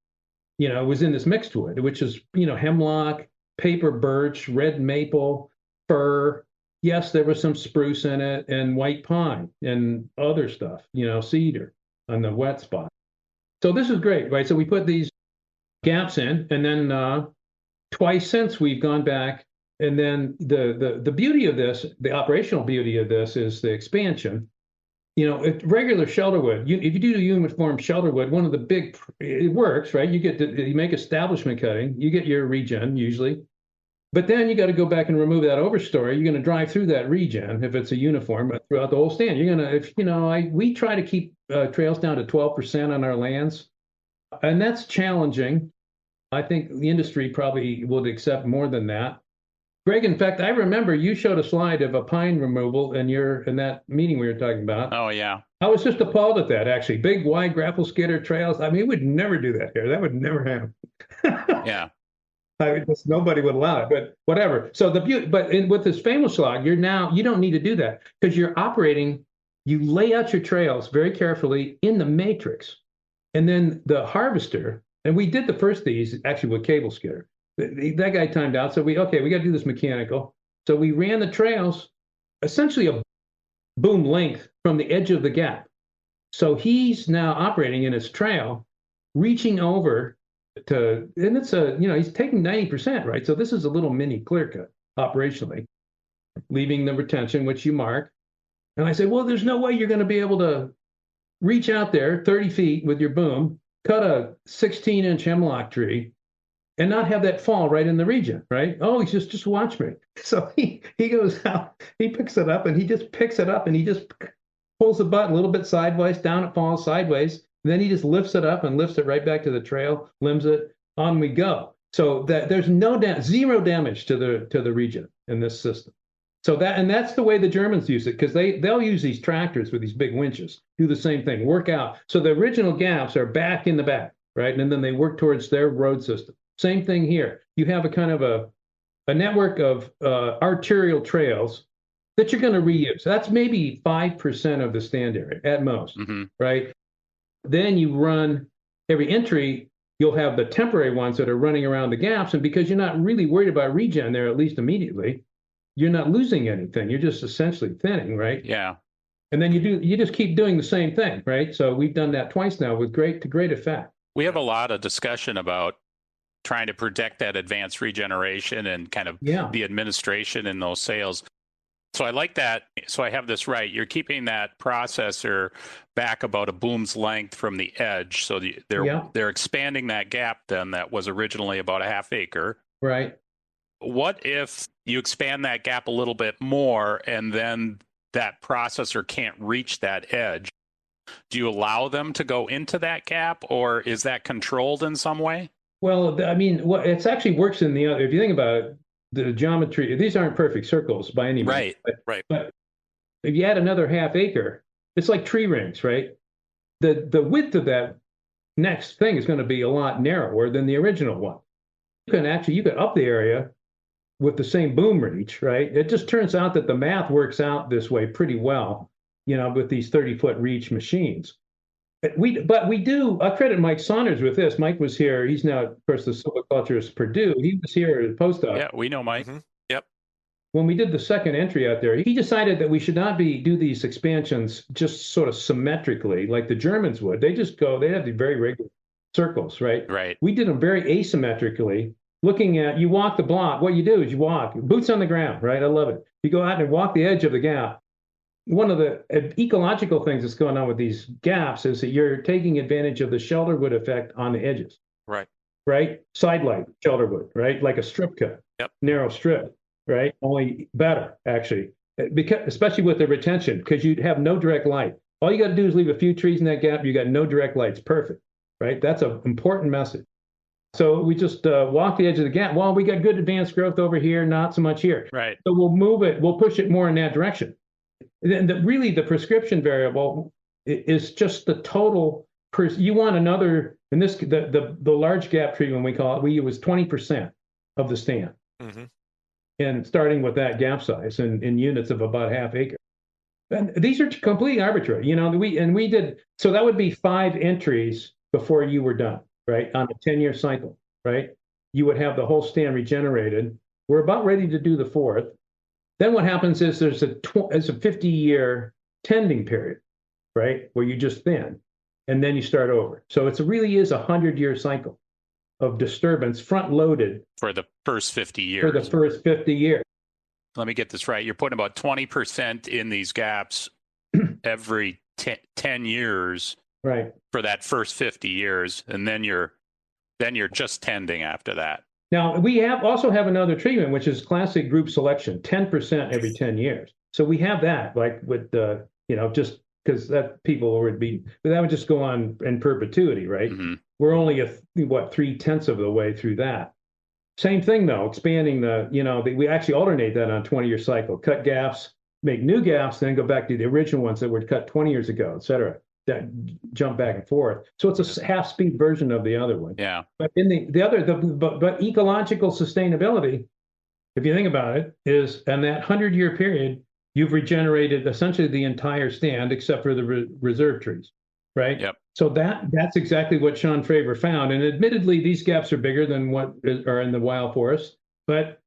[SPEAKER 3] it was in this mixed wood, which is, hemlock, paper birch, red maple, fir. Yes, there was some spruce in it and white pine and other stuff, cedar on the wet spot. So this is great, right? So we put these gaps in, and then twice since we've gone back. And then the beauty of this, the operational beauty of this is the expansion. Regular shelterwood, if you do uniform shelterwood, one of the it works, right? You make establishment cutting, you get your regen usually, but then you got to go back and remove that overstory. You're going to drive through that regen if it's a uniform throughout the whole stand. You're going to, we try to keep trails down to 12% on our lands, and that's challenging. I think the industry probably would accept more than that. Greg, in fact, I remember you showed a slide of a pine removal in that meeting we were talking about.
[SPEAKER 1] Oh, yeah.
[SPEAKER 3] I was just appalled at that, actually. Big, wide grapple skidder trails. I mean, we would never do that here. That would never happen.
[SPEAKER 1] Yeah.
[SPEAKER 3] Nobody would allow it, but whatever. So with this Femelschlag, you don't need to do that because you're operating, you lay out your trails very carefully in the matrix. And then the harvester, and we did the first of these actually with cable skidder. That guy timed out. So we got to do this mechanical. So we ran the trails essentially a boom length from the edge of the gap. So he's now operating in his trail, reaching over and it's he's taking 90%, right? So this is a little mini clear cut operationally, leaving the retention, which you mark. And I said, well, there's no way you're going to be able to reach out there 30 feet with your boom, cut a 16-inch hemlock tree, and not have that fall right in the region, right? Oh, he's just watch me. So he goes out, he picks it up, and he just pulls the button a little bit sideways, down it falls sideways, and then he just lifts it up and lifts it right back to the trail, limbs it, on we go. So that there's zero damage to the region in this system. So that's the way the Germans use it, because they'll use these tractors with these big winches, do the same thing, work out. So the original gaps are back in the back, right? And then they work towards their road system. Same thing here. You have a kind of a network of arterial trails that you're going to reuse. That's maybe 5% of the stand area at most, right? Then you run every entry, you'll have the temporary ones that are running around the gaps. And because you're not really worried about regen there, at least immediately, you're not losing anything. You're just essentially thinning, right?
[SPEAKER 1] Yeah.
[SPEAKER 3] And then you just keep doing the same thing, right? So we've done that twice now with great effect.
[SPEAKER 1] We have a lot of discussion about trying to protect that advanced regeneration and kind of the administration in those sales. So I like that. So I have this right. You're keeping that processor back about a boom's length from the edge. So they're expanding that gap then that was originally about a half acre.
[SPEAKER 3] Right.
[SPEAKER 1] What if you expand that gap a little bit more and then that processor can't reach that edge? Do you allow them to go into that gap, or is that controlled in some way?
[SPEAKER 3] Well, I mean, it actually works in the other. If you think about it, the geometry, these aren't perfect circles by any means.
[SPEAKER 1] Right.
[SPEAKER 3] But if you add another half acre, it's like tree rings, right? The width of that next thing is going to be a lot narrower than the original one. You could up the area with the same boom reach, right? It just turns out that the math works out this way pretty well, with these 30-foot reach machines. But we do, I credit Mike Saunders with this. Mike was here. He's now, of course, the silviculturist Purdue. He was here at postdoc.
[SPEAKER 1] Yeah, we know Mike.
[SPEAKER 2] Yep.
[SPEAKER 3] When we did the second entry out there, he decided that we should not do these expansions just sort of symmetrically like the Germans would. They have the very regular circles, right?
[SPEAKER 1] Right.
[SPEAKER 3] We did them very asymmetrically, you walk the block. What you do is you walk, boots on the ground, right? I love it. You go out and walk the edge of the gap. one of the ecological things that's going on with these gaps is that you're taking advantage of the shelterwood effect on the edges. Right? Sidelight, shelterwood, right? Like a strip cut, narrow strip, right? Only better, actually, because especially with the retention, because you have no direct light. All you got to do is leave a few trees in that gap. You got no direct light. It's perfect, right? That's an important message. So we just walk the edge of the gap. Well, we got good advanced growth over here, not so much here.
[SPEAKER 1] Right.
[SPEAKER 3] So we'll move it. We'll push it more in that direction. Then really, the prescription variable is just the total. You want another, in this the large gap treatment we call it. We use 20% of the stand, and starting with that gap size in units of about half acre. And these are completely arbitrary. You know, we did so that would be 5 entries before you were done. Right, on a 10-year cycle, right? You would have the whole stand regenerated. We're about ready to do the 4th. Then what happens is there's a 50-year tending period, right, where you just thin, and then you start over. So it really is a 100-year cycle of disturbance, front-loaded
[SPEAKER 1] for the first 50 years.
[SPEAKER 3] For the first 50 years.
[SPEAKER 1] Let me get this right. You're putting about 20% in these gaps every 10 years.
[SPEAKER 3] Right.
[SPEAKER 1] For that first 50 years, and then you're just tending after that.
[SPEAKER 3] Now we also have another treatment, which is classic group selection, 10% every 10 years. So we have that, like with just because that people would be, but that would just go on in perpetuity, right? We're only 3/10 of the way through that. Same thing though, expanding we actually alternate that on a 20-year cycle, cut gaps, make new gaps, then go back to the original ones that were cut 20 years ago, et cetera. That jump back and forth. So it's a half-speed version of the other one.
[SPEAKER 1] Yeah.
[SPEAKER 3] But in but ecological sustainability, if you think about it, is in that 100-year period, you've regenerated essentially the entire stand except for the reserve trees, right?
[SPEAKER 1] Yep.
[SPEAKER 3] So that's exactly what Sean Fravor found. And admittedly, these gaps are bigger than what are in the wild forest, but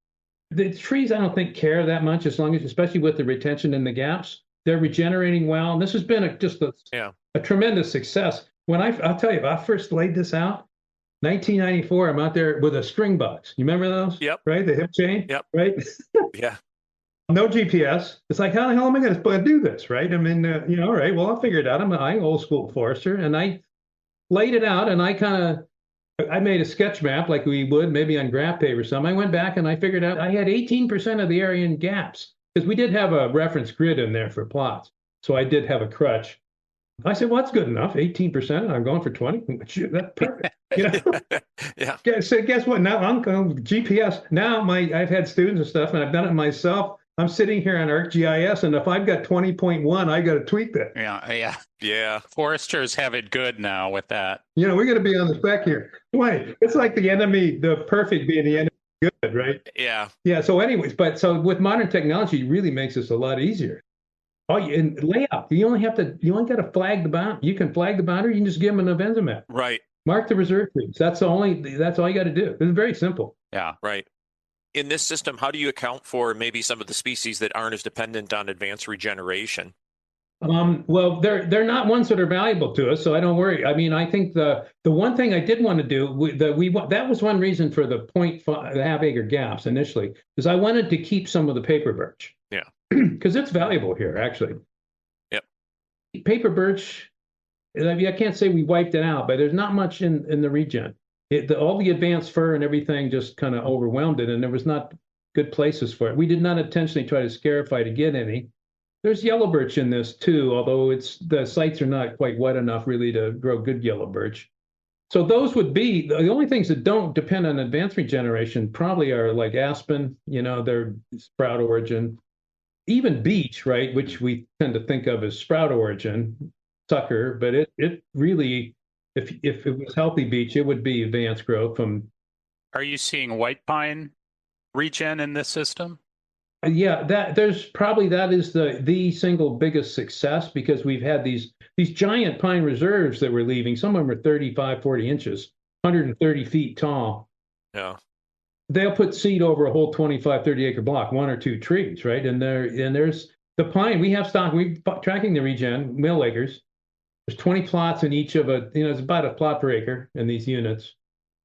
[SPEAKER 3] the trees I don't think care that much as long as, especially with the retention in the gaps, they're regenerating well. And this has been a tremendous success. I'll tell you, if I first laid this out, 1994, I'm out there with a string box. You remember those?
[SPEAKER 2] Yep.
[SPEAKER 3] Right? The hip chain?
[SPEAKER 2] Yep.
[SPEAKER 3] Right?
[SPEAKER 2] Yeah.
[SPEAKER 3] No GPS. It's like, how the hell am I going to do this? Right? I mean, all right, well, I'll figure it out. I'm an old school forester. And I laid it out and I made a sketch map like we would maybe on graph paper or something. I went back and I figured out I had 18% of the area in gaps because we did have a reference grid in there for plots. So I did have a crutch. I said, well, that's good enough, 18%. I'm going for 20. That's perfect.
[SPEAKER 2] Yeah.
[SPEAKER 3] So guess what? Now I'm going GPS. Now I've had students and stuff, and I've done it myself. I'm sitting here on ArcGIS, and if I've got 20.1, I got to tweak that.
[SPEAKER 2] Yeah.
[SPEAKER 1] Foresters have it good now with that.
[SPEAKER 3] We're going to be on the spec here. 20. It's like the perfect being the enemy of good, right?
[SPEAKER 2] Yeah.
[SPEAKER 3] Yeah. So anyways, so with modern technology, it really makes this a lot easier. In layout, you only got to flag the boundary. You can flag the boundary. You can just give them an Avenza map.
[SPEAKER 2] Right.
[SPEAKER 3] Mark the reserve trees. That's all you got to do. It's very simple.
[SPEAKER 1] Yeah.
[SPEAKER 2] Right. In this system, how do you account for maybe some of the species that aren't as dependent on advanced regeneration?
[SPEAKER 3] Well, they're not ones that are valuable to us, so I don't worry. I mean, I think the one thing I did want to do that was one reason for the 0.5 half-acre gaps initially, is I wanted to keep some of the paper birch.
[SPEAKER 2] Yeah.
[SPEAKER 3] Because it's valuable here, actually.
[SPEAKER 2] Yep.
[SPEAKER 3] Paper birch, I can't say we wiped it out, but there's not much in the regen. All the advanced fir and everything just kind of overwhelmed it, and there was not good places for it. We did not intentionally try to scarify to get any. There's yellow birch in this too, although the sites are not quite wet enough really to grow good yellow birch. So those would be the only things that don't depend on advanced regeneration. Probably are like aspen, they're sprout origin. Even beech, right, which we tend to think of as sprout origin, sucker, but it really, if it was healthy beech, it would be advanced growth from.
[SPEAKER 1] Are you seeing white pine regen in this system?
[SPEAKER 3] Yeah, that is the single biggest success because we've had these giant pine reserves that we're leaving. Some of them are 35, 40 inches, 130 feet tall.
[SPEAKER 2] Yeah.
[SPEAKER 3] They'll put seed over a whole 25, 30 acre block, 1 or 2 trees, right? And there's the pine. We have stock. We're tracking the regen mill acres. There's 20 plots in each of it's about a plot per acre in these units.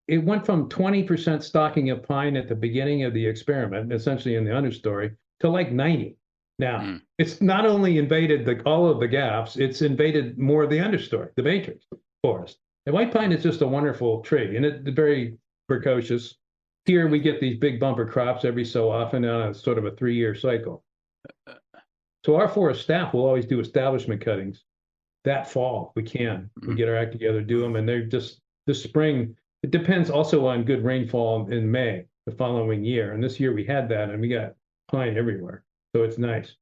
[SPEAKER 3] It went from 20% stocking of pine at the beginning of the experiment, essentially in the understory, to like 90. Now, it's not only invaded all of the gaps, it's invaded more of the understory, the matrix forest. And white pine is just a wonderful tree, and it's very precocious. Here we get these big bumper crops every so often on a sort of a 3-year cycle. So our forest staff will always do establishment cuttings that fall. We can. We get our act together, do them, and they're just this spring. It depends also on good rainfall in May the following year. And this year we had that, and we got pine everywhere. So it's nice.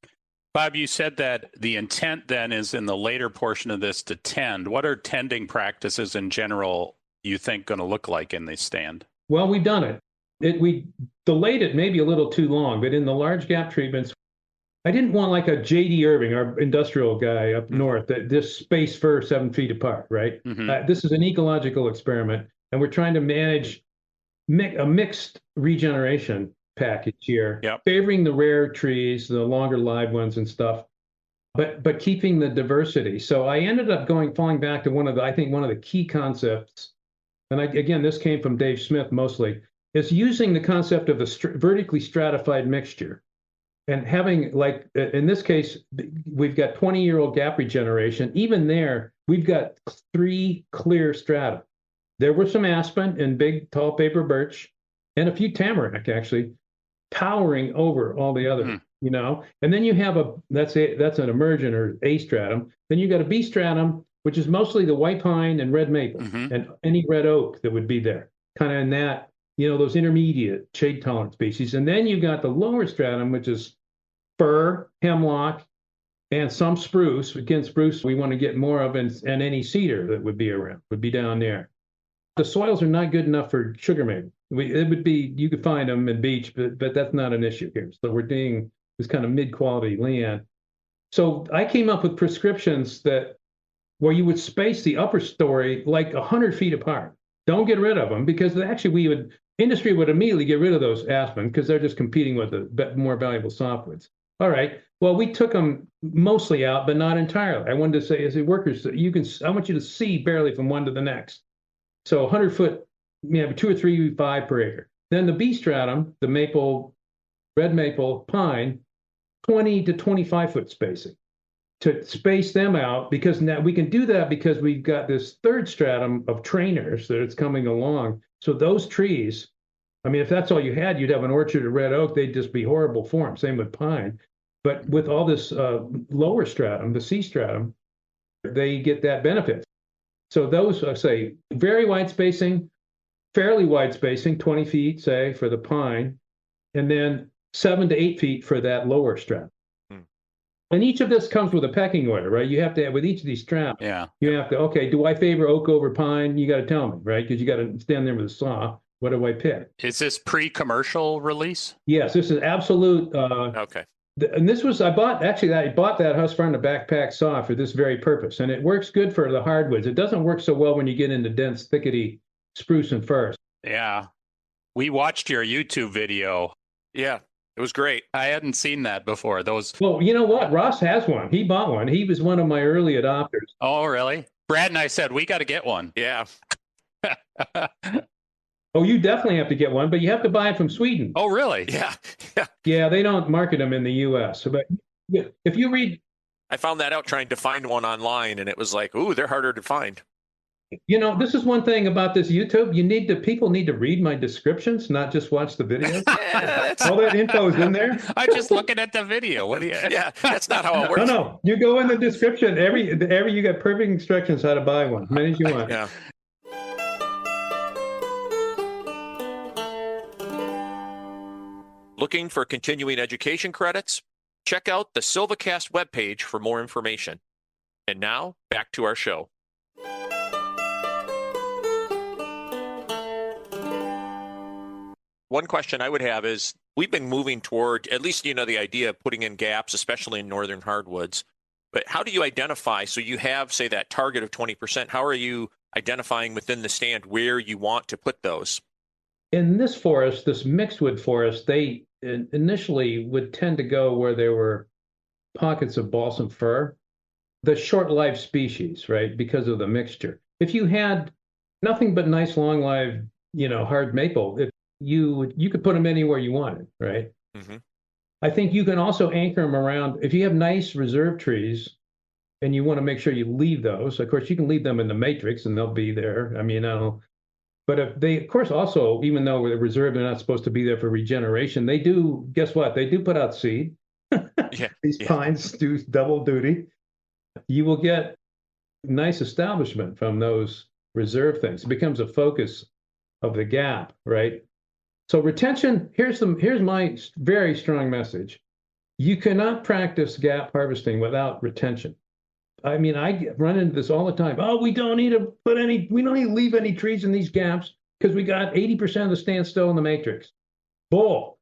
[SPEAKER 1] Bob, you said that the intent then is in the later portion of this to tend. What are tending practices in general you think going to look like in the stand?
[SPEAKER 3] Well, we've done it. We delayed it maybe a little too long, but in the large gap treatments, I didn't want like a J.D. Irving, our industrial guy up north, that this space fir 7 feet apart, right? This is an ecological experiment, and we're trying to manage a mixed regeneration package here, favoring the rare trees, the longer lived ones and stuff, but keeping the diversity. So I ended up falling back to one of the key concepts, and again, this came from Dave Smith mostly, is using the concept of a vertically stratified mixture. And having, like, in this case, we've got 20-year-old gap regeneration. Even there, we've got 3 clear strata. There were some aspen and big, tall paper birch, and a few tamarack, actually, towering over all the other, you know. And then you have that's an emergent or A stratum. Then you got a B stratum, which is mostly the white pine and red maple, and any red oak that would be there, kind of in that, you know, those intermediate shade tolerant species. And then you got the lower stratum, which is fir, hemlock, and some spruce. Again, spruce we want to get more of, and any cedar that would be around would be down there. The soils are not good enough for sugar maple. It would be, you could find them in beach, but that's not an issue here. So we're doing this kind of mid-quality land. So I came up with prescriptions where you would space the upper story like 100 feet apart. Don't get rid of them, because actually industry would immediately get rid of those aspen because they're just competing with the more valuable softwoods. All right. Well, we took them mostly out, but not entirely. I wanted to say, as a workers, I want you to see barely from one to the next. So 100 foot, you have 2 or 3, 5 per acre. Then the B stratum, the maple, red maple, pine, 20 to 25 foot spacing to space them out, because now we can do that because we've got this third stratum of trainers that it's coming along. So those trees, I mean, if that's all you had, you'd have an orchard of red oak. They'd just be horrible form. Same with pine. But with all this lower stratum, the C stratum, they get that benefit. So those, I say, very wide spacing, fairly wide spacing, 20 feet, say, for the pine, and then 7 to 8 feet for that lower stratum. And each of this comes with a pecking order, right? You have to, with each of these straps, you have to, okay, do I favor oak over pine? You got to tell me, right? Because you got to stand there with a saw. What do I pick?
[SPEAKER 1] Is this pre-commercial release?
[SPEAKER 3] Yes, this is absolute.
[SPEAKER 2] Okay.
[SPEAKER 3] And this was, I bought that Husqvarna backpack saw for this very purpose. And it works good for the hardwoods. It doesn't work so well when you get into dense, thickety spruce and fir.
[SPEAKER 1] Yeah. We watched your YouTube video.
[SPEAKER 2] Yeah. It was great.
[SPEAKER 1] I hadn't seen that before.
[SPEAKER 3] Well, you know what? Ross has one. He bought one. He was one of my early adopters.
[SPEAKER 1] Oh, really? Brad and I said, we got to get one.
[SPEAKER 2] Yeah.
[SPEAKER 3] Oh, you definitely have to get one, but you have to buy it from Sweden.
[SPEAKER 1] Oh, really?
[SPEAKER 2] Yeah.
[SPEAKER 3] Yeah, they don't market them in the U.S. But if you read...
[SPEAKER 2] I found that out trying to find one online, and it was like, ooh, they're harder to find.
[SPEAKER 3] You know, this is one thing about this YouTube. People need to read my descriptions, not just watch the videos. All that info is in there.
[SPEAKER 1] I'm just looking at the video. What do you?
[SPEAKER 2] Yeah, that's not how it works.
[SPEAKER 3] No. You go in the description. You got perfect instructions how to buy one, as many as you want.
[SPEAKER 2] Yeah. Looking for continuing education credits? Check out the SilviCast webpage for more information. And now, back to our show. One question I would have is, we've been moving toward, at least, the idea of putting in gaps, especially in northern hardwoods. But how do you identify, so you have, say, that target of 20%, how are you identifying within the stand where you want to put those?
[SPEAKER 3] In this forest, this mixedwood forest, they initially would tend to go where there were pockets of balsam fir, the short-lived species, right, because of the mixture. If you had nothing but nice long-lived, hard maple, you could put them anywhere you wanted, right? Mm-hmm. I think you can also anchor them around, if you have nice reserve trees and you want to make sure you leave those, of course, you can leave them in the matrix and they'll be there. I mean, I don't, but if they, of course, also, even though they're reserved, they're not supposed to be there for regeneration. They do, guess what? They do put out seed.
[SPEAKER 2] Yeah.
[SPEAKER 3] These pines do double duty. You will get nice establishment from those reserve things. It becomes a focus of the gap, right? So retention, here's my very strong message. You cannot practice gap harvesting without retention. I mean, I run into this all the time. Oh, we don't need to leave any trees in these gaps because we got 80% of the stand still in the matrix. Bull.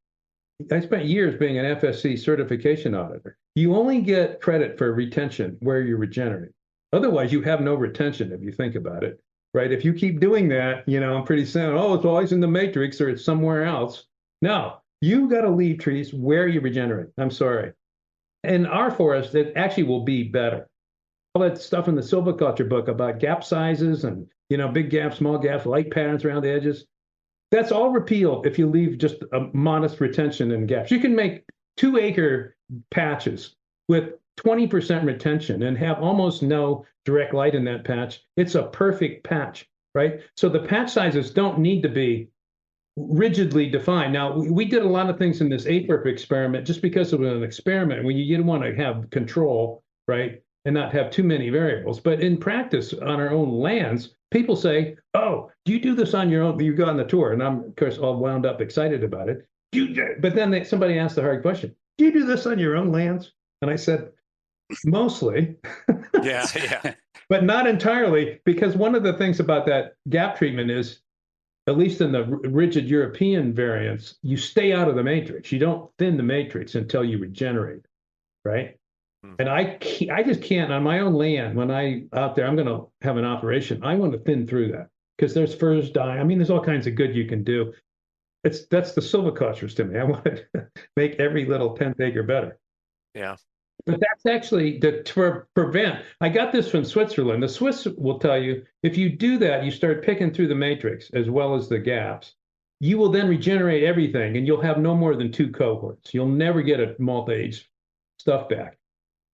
[SPEAKER 3] I spent years being an FSC certification auditor. You only get credit for retention where you regenerate. Otherwise, you have no retention if you think about it, right? If you keep doing that, I'm pretty soon, oh, it's always in the matrix or it's somewhere else. No, you got to leave trees where you regenerate. I'm sorry. In our forest, it actually will be better. All that stuff in the silviculture book about gap sizes and, big gaps, small gaps, light patterns around the edges. That's all repealed if you leave just a modest retention in gaps. You can make 2-acre patches with 20% retention and have almost no direct light in that patch. It's a perfect patch, right? So the patch sizes don't need to be rigidly defined. Now, we did a lot of things in this AFERP experiment just because it was an experiment when you didn't want to have control, right? And not have too many variables. But in practice on our own lands, people say, oh, do you do this on your own? You go on the tour, and I'm, of course, all wound up excited about it. But then somebody asked the hard question, do you do this on your own lands? And I said, mostly.
[SPEAKER 2] Yeah, yeah.
[SPEAKER 3] But not entirely, because one of the things about that gap treatment is, at least in the rigid European variants, you stay out of the matrix. You don't thin the matrix until you regenerate, right? And I just can't, on my own land, when I'm going to have an operation, I want to thin through that because there's furs dying. I mean, there's all kinds of good you can do. That's the silvicultures to me. I want to make every little 10th acre better.
[SPEAKER 2] Yeah.
[SPEAKER 3] But that's actually to prevent. I got this from Switzerland. The Swiss will tell you, if you do that, you start picking through the matrix as well as the gaps, you will then regenerate everything and you'll have no more than 2 cohorts. You'll never get a multi-age stuff back.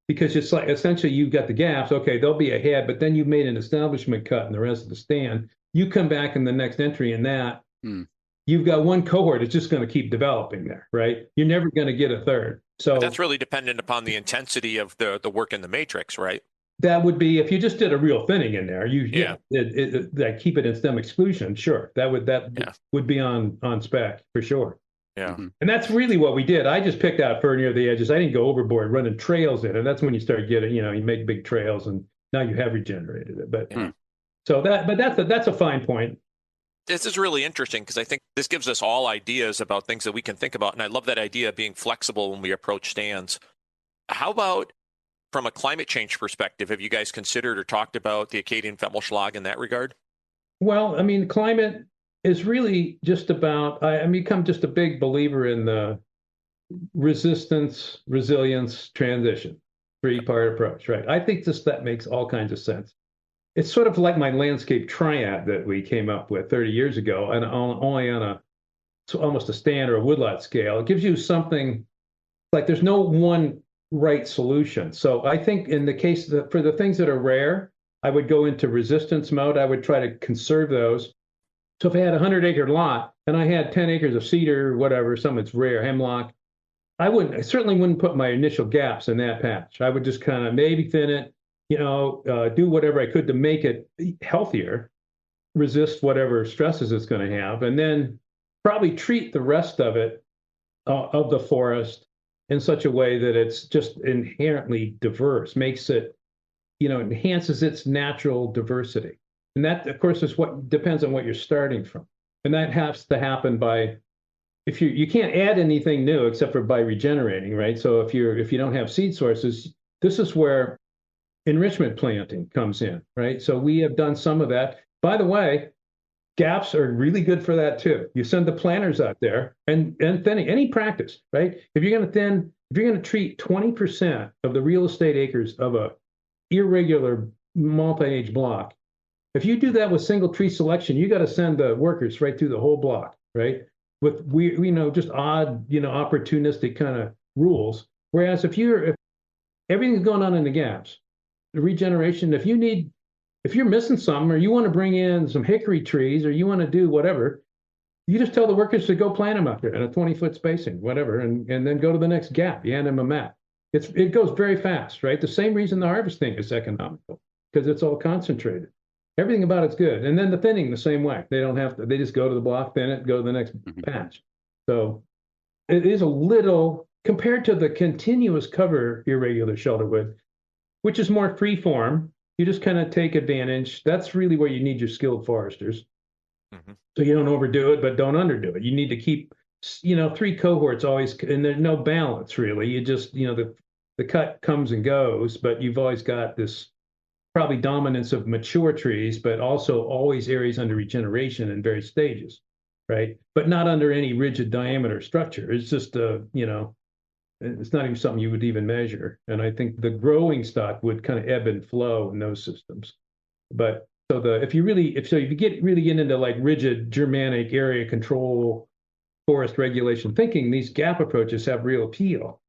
[SPEAKER 3] Because it's like essentially you've got the gaps, okay, they'll be ahead, but then you've made an establishment cut in the rest of the stand. You come back in the next entry in that, you've got 1 cohort, it's just going to keep developing there, right? You're never going to get a third. So
[SPEAKER 2] but that's really dependent upon the intensity of the work in the matrix, right?
[SPEAKER 3] That would be, if you just did a real thinning in there, that keep it in stem exclusion, sure. That would be on spec for sure.
[SPEAKER 2] Yeah.
[SPEAKER 3] And that's really what we did. I just picked out fur near the edges. I didn't go overboard running trails in it. That's when you start getting, you make big trails and now you have regenerated it. But that's a fine point.
[SPEAKER 2] This is really interesting because I think this gives us all ideas about things that we can think about. And I love that idea of being flexible when we approach stands. How about from a climate change perspective? Have you guys considered or talked about the Acadian Femelschlag in that regard?
[SPEAKER 3] Well, I mean, climate is really just about, I become just a big believer in the resistance, resilience, transition, 3-part approach, right? I think that makes all kinds of sense. It's sort of like my landscape triad that we came up with 30 years ago, and only on almost a stand or a woodlot scale. It gives you something like there's no one right solution. So I think in the case for the things that are rare, I would go into resistance mode. I would try to conserve those. So if I had a 100-acre lot and I had 10 acres of cedar, whatever, something that's rare, hemlock, I certainly wouldn't put my initial gaps in that patch. I would just kind of maybe thin it, do whatever I could to make it healthier, resist whatever stresses it's going to have, and then probably treat the rest of it, of the forest, in such a way that it's just inherently diverse, makes it, enhances its natural diversity. And that, of course, is what depends on what you're starting from. And that has to happen by, if you can't add anything new except for by regenerating, right? So if you don't have seed sources, this is where enrichment planting comes in, right? So we have done some of that. By the way, gaps are really good for that too. You send the planters out there and thinning, any practice, right? If you're going to treat 20% of the real estate acres of a irregular multi-age block, if you do that with single tree selection, you got to send the workers right through the whole block, right? With just odd, opportunistic kind of rules. Whereas if everything's going on in the gaps, the regeneration, if you're missing something or you want to bring in some hickory trees or you want to do whatever, you just tell the workers to go plant them up there in a 20-foot spacing, whatever, and then go to the next gap. You hand them a map. It goes very fast, right? The same reason the harvesting is economical, because it's all concentrated. Everything about it's good. And then the thinning the same way. They don't have to, they just go to the block, thin it, go to the next patch. So it is a little, compared to the continuous cover irregular shelterwood, which is more free form. You just kind of take advantage. That's really where you need your skilled foresters. So you don't overdo it, but don't underdo it. You need to keep, 3 cohorts always, and there's no balance really. You just, the cut comes and goes, but you've always got this probably dominance of mature trees, but also always areas under regeneration in various stages, right? But not under any rigid diameter structure. It's just it's not even something you would even measure. And I think the growing stock would kind of ebb and flow in those systems. But so if you get into like rigid Germanic area control, forest regulation thinking, these gap approaches have real appeal.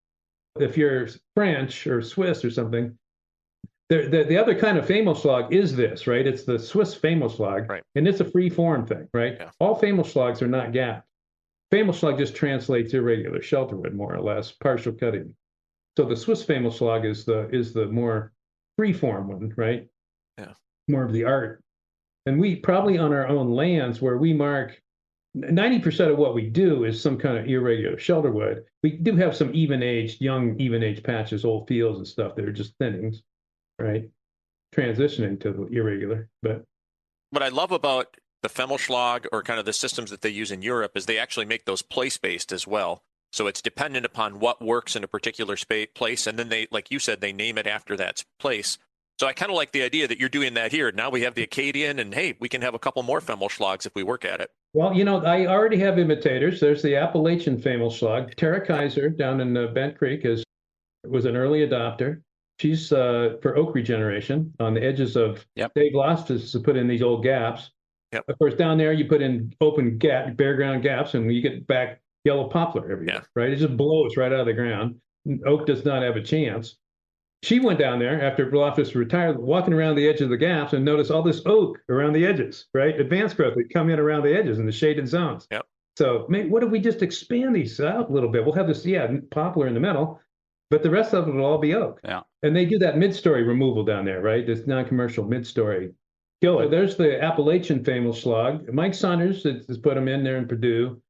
[SPEAKER 3] If you're French or Swiss or something, the other kind of Femelschlag is this, right? It's the Swiss Femelschlag, right? And it's a free form thing, right? Yeah. All Femelschlags are not gapped. Femelschlag just translates irregular shelterwood, more or less, partial cutting. So the Swiss Femelschlag is the more free form one, right? Yeah. More of the art. And we probably on our own lands where we mark 90% of what we do is some kind of irregular shelterwood. We do have some young even-aged patches, old fields and stuff that are just thinnings, right? Transitioning to the irregular. But
[SPEAKER 2] what I love about the Femelschlag, or kind of the systems that they use in Europe, is they actually make those place-based as well. So it's dependent upon what works in a particular place, and then they, like you said, they name it after that place. So I kind of like the idea that you're doing that here. Now we have the Acadian, and hey, we can have a couple more Femelschlags if we work at it.
[SPEAKER 3] Well, I already have imitators. There's the Appalachian Femelschlag. Tara Kaiser down in Bent Creek was an early adopter. She's for oak regeneration on the edges of Dave Loftus to put in these old gaps. Yep. Of course, down there you put in open bare ground gaps, and you get back yellow poplar every year, right? It just blows right out of the ground. Oak does not have a chance. She went down there after Loftus retired, walking around the edge of the gaps, and noticed all this oak around the edges, right? Advanced growth would come in around the edges in the shaded zones. Yep. So what if we just expand these out a little bit? We'll have this, poplar in the middle, but the rest of it will all be oak. Yeah. And they do that mid-story removal down there, right? This non-commercial mid-story killer. There's the Appalachian Femelschlag. Mike Saunders has put them in there in Purdue.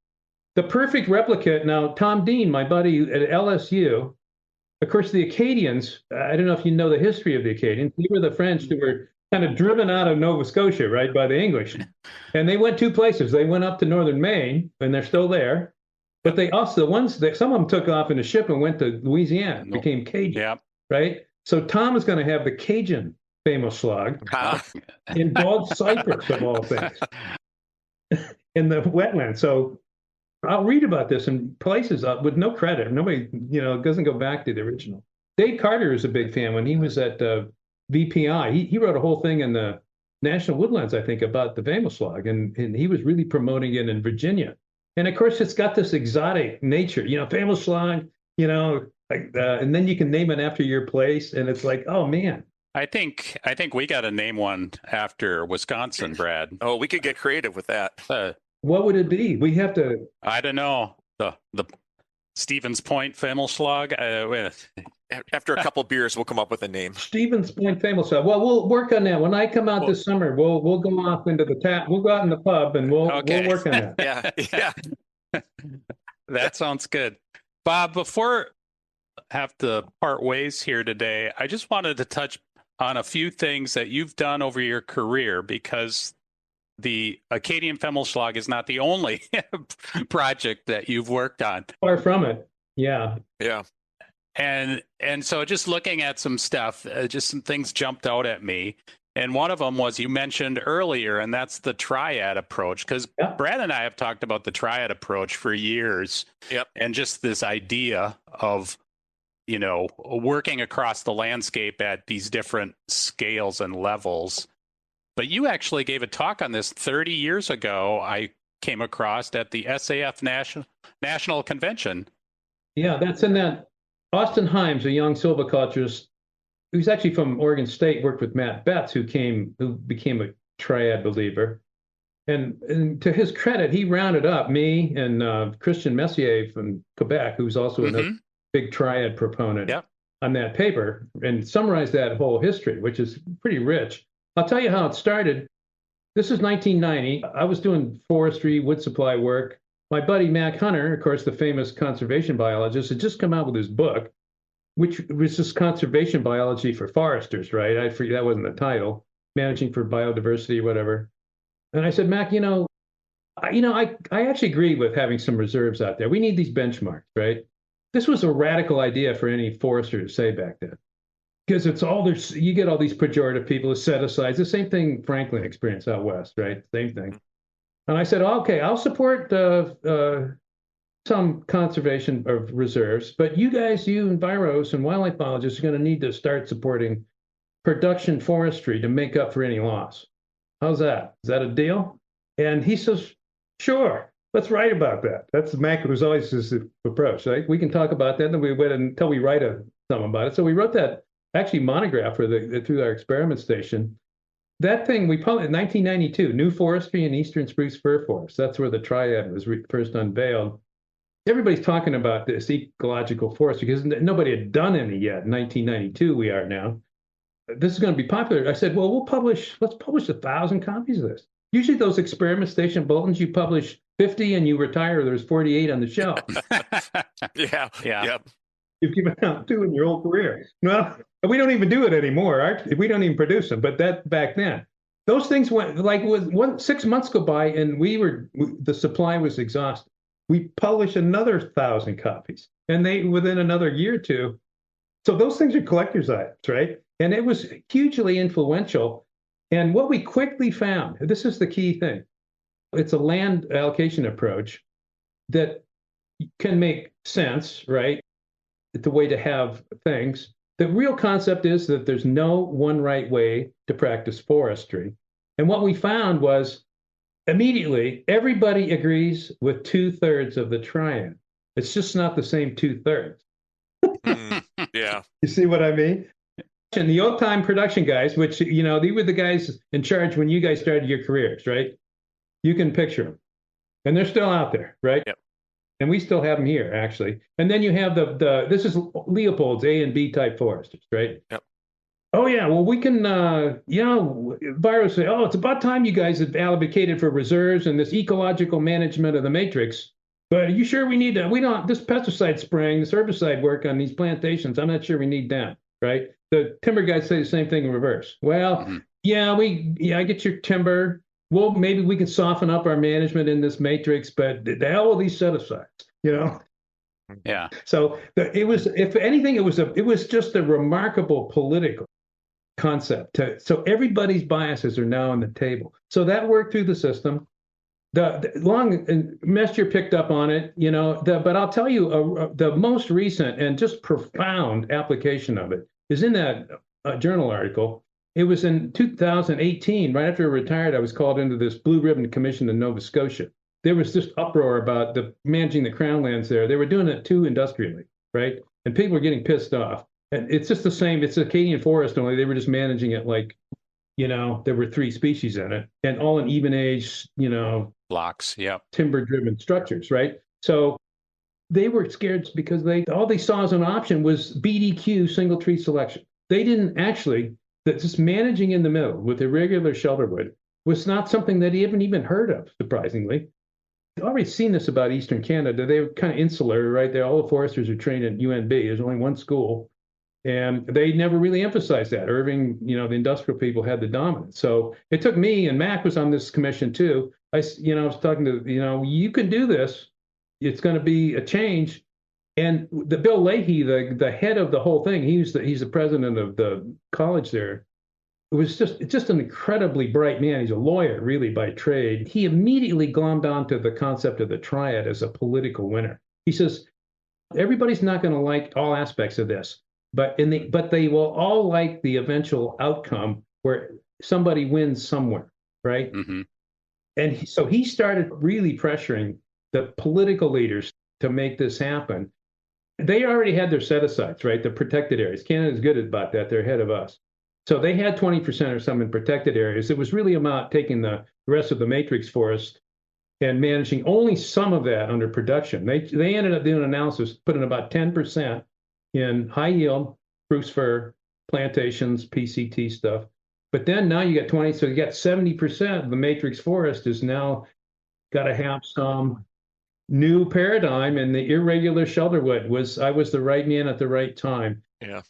[SPEAKER 3] The perfect replicate. Now, Tom Dean, my buddy at LSU, of course, the Acadians, I don't know if you know the history of the Acadians. They were the French who were kind of driven out of Nova Scotia, right, by the English. And they went 2 places. They went up to northern Maine, and they're still there. But they also, some of them took off in a ship and went to Louisiana, became Cajun, right? So Tom is going to have the Cajun Femelschlag in bog cypress, of all things, in the wetland. So I'll read about this in places with no credit. Nobody, doesn't go back to the original. Dave Carter is a big fan. When he was at VPI, he wrote a whole thing in the National Woodlands, I think, about the Femelschlag, and he was really promoting it in Virginia. And of course, it's got this exotic nature, Femelschlag, and then you can name it after your place, and it's like, oh man.
[SPEAKER 1] I think we got to name one after Wisconsin, Brad.
[SPEAKER 2] Oh, we could get creative with that.
[SPEAKER 3] What would it be? We have to.
[SPEAKER 1] I don't know. The Stevens Point Femelschlag.
[SPEAKER 2] After a couple beers, we'll come up with a name.
[SPEAKER 3] Stevens Point Femelschlag. Well, we'll work on that. When I come out this summer, we'll go off into the tap. We'll go out in the pub and we'll work on that.
[SPEAKER 2] Yeah.
[SPEAKER 1] That sounds good. Bob, before I have to part ways here today, I just wanted to touch on a few things that you've done over your career, because the Acadian Femelschlag is not the only project that you've worked on.
[SPEAKER 3] Far from it. Yeah.
[SPEAKER 2] Yeah.
[SPEAKER 1] And so just looking at some stuff, just some things jumped out at me. And one of them was you mentioned earlier, and that's the triad approach, because Brad and I have talked about the triad approach for years. Yep. And just this idea of, working across the landscape at these different scales and levels. But you actually gave a talk on this 30 years ago. I came across at the SAF National Convention.
[SPEAKER 3] Yeah, that's in that Austin Himes, a young silviculturist, who's actually from Oregon State, worked with Matt Betts, who became a triad believer. And to his credit, he rounded up me and Christian Messier from Quebec, who's also another big triad proponent on that paper, and summarized that whole history, which is pretty rich. I'll tell you how it started. This is 1990. I was doing forestry, wood supply work. My buddy Mac Hunter, of course, the famous conservation biologist, had just come out with his book, which was just conservation biology for foresters, right? I forget, that wasn't the title, managing for biodiversity, whatever. And I said, Mac, I actually agree with having some reserves out there. We need these benchmarks, right? This was a radical idea for any forester to say back then, because it's all there's. You get all these pejorative people, set asides. The same thing Franklin experienced out west, right? Same thing. And I said, okay, I'll support some conservation of reserves, but you guys, you enviros and wildlife biologists, are going to need to start supporting production forestry to make up for any loss. How's that? Is that a deal? And he says, sure, let's write about that. That's Mac was always his approach, right? We can talk about that, and then we wait until we write something about it. So we wrote that actually monograph through our experiment station. That thing we published in 1992, New Forestry in Eastern Spruce Fir Forest. That's where the triad was first unveiled. Everybody's talking about this ecological forestry because nobody had done any yet. In 1992, we are now. This is going to be popular. I said, well, let's publish 1,000 copies of this. Usually those experiment station bulletins, you publish 50 and you retire. There's 48 on the shelf.
[SPEAKER 2] Yeah.
[SPEAKER 3] You've given out 2 in your whole career. Well, we don't even do it anymore. We don't even produce them. But that back then, those things went like 6 months go by and the supply was exhausted. We published another 1,000 copies, and they within another year or two. So those things are collector's items, right? And it was hugely influential. And what we quickly found, this is the key thing, it's a land allocation approach that can make sense, right? It's a way to have things. The real concept is that there's no one right way to practice forestry. And what we found was immediately everybody agrees with 2/3 of the triad. It's just not the same 2/3.
[SPEAKER 2] Yeah.
[SPEAKER 3] You see what I mean? And the old time production guys, which, they were the guys in charge when you guys started your careers, right? You can picture them. And they're still out there, right?
[SPEAKER 2] Yep.
[SPEAKER 3] And we still have them here, actually. And then you have this is Leopold's A and B type foresters, right?
[SPEAKER 2] Yep.
[SPEAKER 3] Oh, yeah, well, we can, Byros say, it's about time you guys have advocated for reserves and this ecological management of the matrix. But are you sure we need this pesticide spraying, this herbicide work on these plantations, I'm not sure we need that, right? The timber guys say the same thing in reverse. Well, I get your timber. Well, maybe we can soften up our management in this matrix, but the hell with these set-asides,
[SPEAKER 1] Yeah.
[SPEAKER 3] So it was, if anything, it was just a remarkable political concept. So everybody's biases are now on the table. So that worked through the system. The long Mester picked up on it, but I'll tell you the most recent and just profound application of it is in that journal article. It was in 2018, right after I retired. I was called into this Blue Ribbon Commission in Nova Scotia. There was just uproar about managing the crown lands there. They were doing it too industrially, right? And people were getting pissed off. And it's just the same. It's Acadian forest, only they were just managing it like, there were 3 species in it, and all in even age,
[SPEAKER 1] blocks,
[SPEAKER 3] timber-driven structures, right? So they were scared because all they saw as an option was BDQ, single tree selection. They didn't actually, that just managing in the middle with irregular shelterwood was not something that he haven't even heard of, surprisingly. I've already seen this about Eastern Canada. They were kind of insular, right? All the foresters are trained at UNB. There's only one school. And they never really emphasized that. Irving, the industrial people had the dominance. So it took me, and Mac was on this commission too. I was talking to, you can do this. It's going to be a change. And the Bill Leahy, the head of the whole thing, he's the president of the college there. It was just an incredibly bright man. He's a lawyer, really, by trade. He immediately glommed onto the concept of the triad as a political winner. He says, everybody's not going to like all aspects of this. But they will all like the eventual outcome where somebody wins somewhere, right?
[SPEAKER 1] Mm-hmm.
[SPEAKER 3] And so he started really pressuring the political leaders to make this happen. they already had their set-asides, right? The protected areas. Canada's good about that. They're ahead of us. So they had 20% or some in protected areas. It was really about taking the rest of the matrix forest and managing only some of that under production. They ended up doing an analysis, putting about 10% in high yield spruce fir plantations, PCT stuff. But then now you got 20, so you got 70% of the matrix forest is now got to have some new paradigm, and the irregular shelterwood I was the right man at the right time.
[SPEAKER 2] Yeah.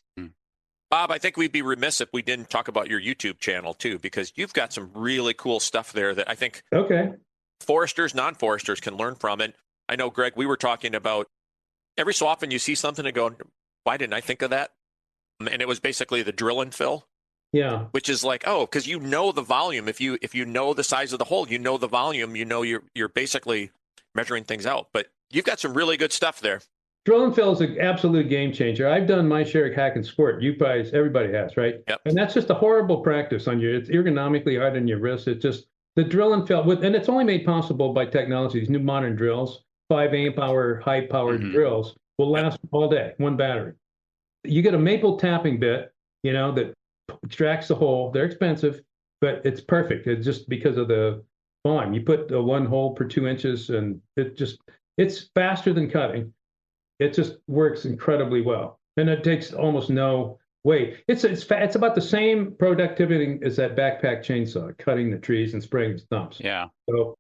[SPEAKER 2] Bob, I think we'd be remiss if we didn't talk about your YouTube channel too, because you've got some really cool stuff there that I think foresters, non-foresters can learn from. And I know, Greg, we were talking about every so often you see something and go, why didn't I think of that? And it was basically the drill and fill.
[SPEAKER 3] Yeah.
[SPEAKER 2] Which is like, because you know the volume. If you know the size of the hole, you know the volume, you know you're basically measuring things out. But you've got some really good stuff there.
[SPEAKER 3] Drill and fill is an absolute game changer. I've done my share of hack and squirt. Everybody has, right?
[SPEAKER 2] Yep.
[SPEAKER 3] And that's just a horrible practice on you. It's ergonomically hard on your wrist. It's just the drill and fill, and it's only made possible by technology. These new modern drills, 5 amp hour, high powered drills will last all day, one battery. You get a maple tapping bit, that extracts the hole. They're expensive, but it's perfect. It's just because of the volume. You put one hole per 2 inches, and it's faster than cutting. It just works incredibly well, and it takes almost no weight. It's about the same productivity as that backpack chainsaw, cutting the trees and spraying the stumps.
[SPEAKER 1] Yeah.
[SPEAKER 3] So,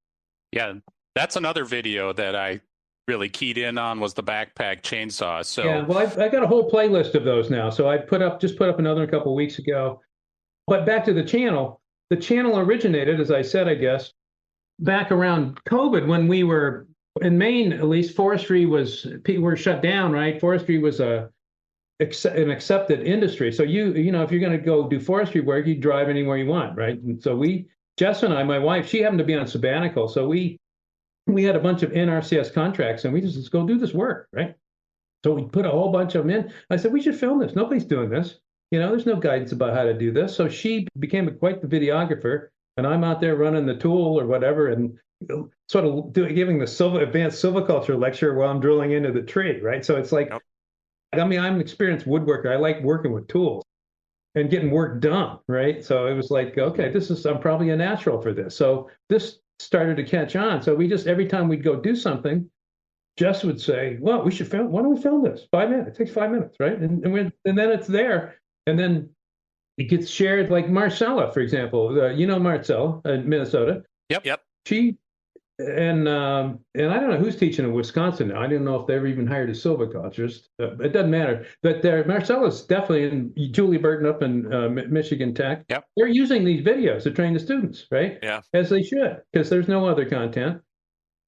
[SPEAKER 1] yeah, that's another video that I really keyed in on, was the backpack chainsaw. So
[SPEAKER 3] yeah, well, I got a whole playlist of those now. So I just put up another a couple of weeks ago. But back to the channel. The channel originated, as I said, I guess, back around COVID, when we were in Maine, at least, forestry people were shut down, right? Forestry was an accepted industry. So if you're going to go do forestry work, you drive anywhere you want, right? And so Jess and I, my wife, she happened to be on sabbatical, so we had a bunch of NRCS contracts, and we just, let's go do this work, right? So we put a whole bunch of them in. I said, we should film this. Nobody's doing this. There's no guidance about how to do this. So she became quite the videographer, and I'm out there running the tool or whatever, and sort of giving the advanced silviculture lecture while I'm drilling into the tree, right? So it's like, I'm an experienced woodworker. I like working with tools and getting work done, right? So it was like, okay, I'm probably a natural for this. So this started to catch on. So every time we'd go do something, Jess would say, well, why don't we film this? 5 minutes. It takes 5 minutes, right? And then it's there. And then it gets shared, like Marcella, for example. Marcella in Minnesota.
[SPEAKER 2] Yep.
[SPEAKER 3] She and I don't know who's teaching in Wisconsin now. I didn't know if they ever even hired a silviculturist. It doesn't matter. But Marcella's definitely in Julie Burton up in Michigan Tech.
[SPEAKER 1] Yep.
[SPEAKER 3] They're using these videos to train the students, right?
[SPEAKER 2] Yeah.
[SPEAKER 3] As they should, because there's no other content.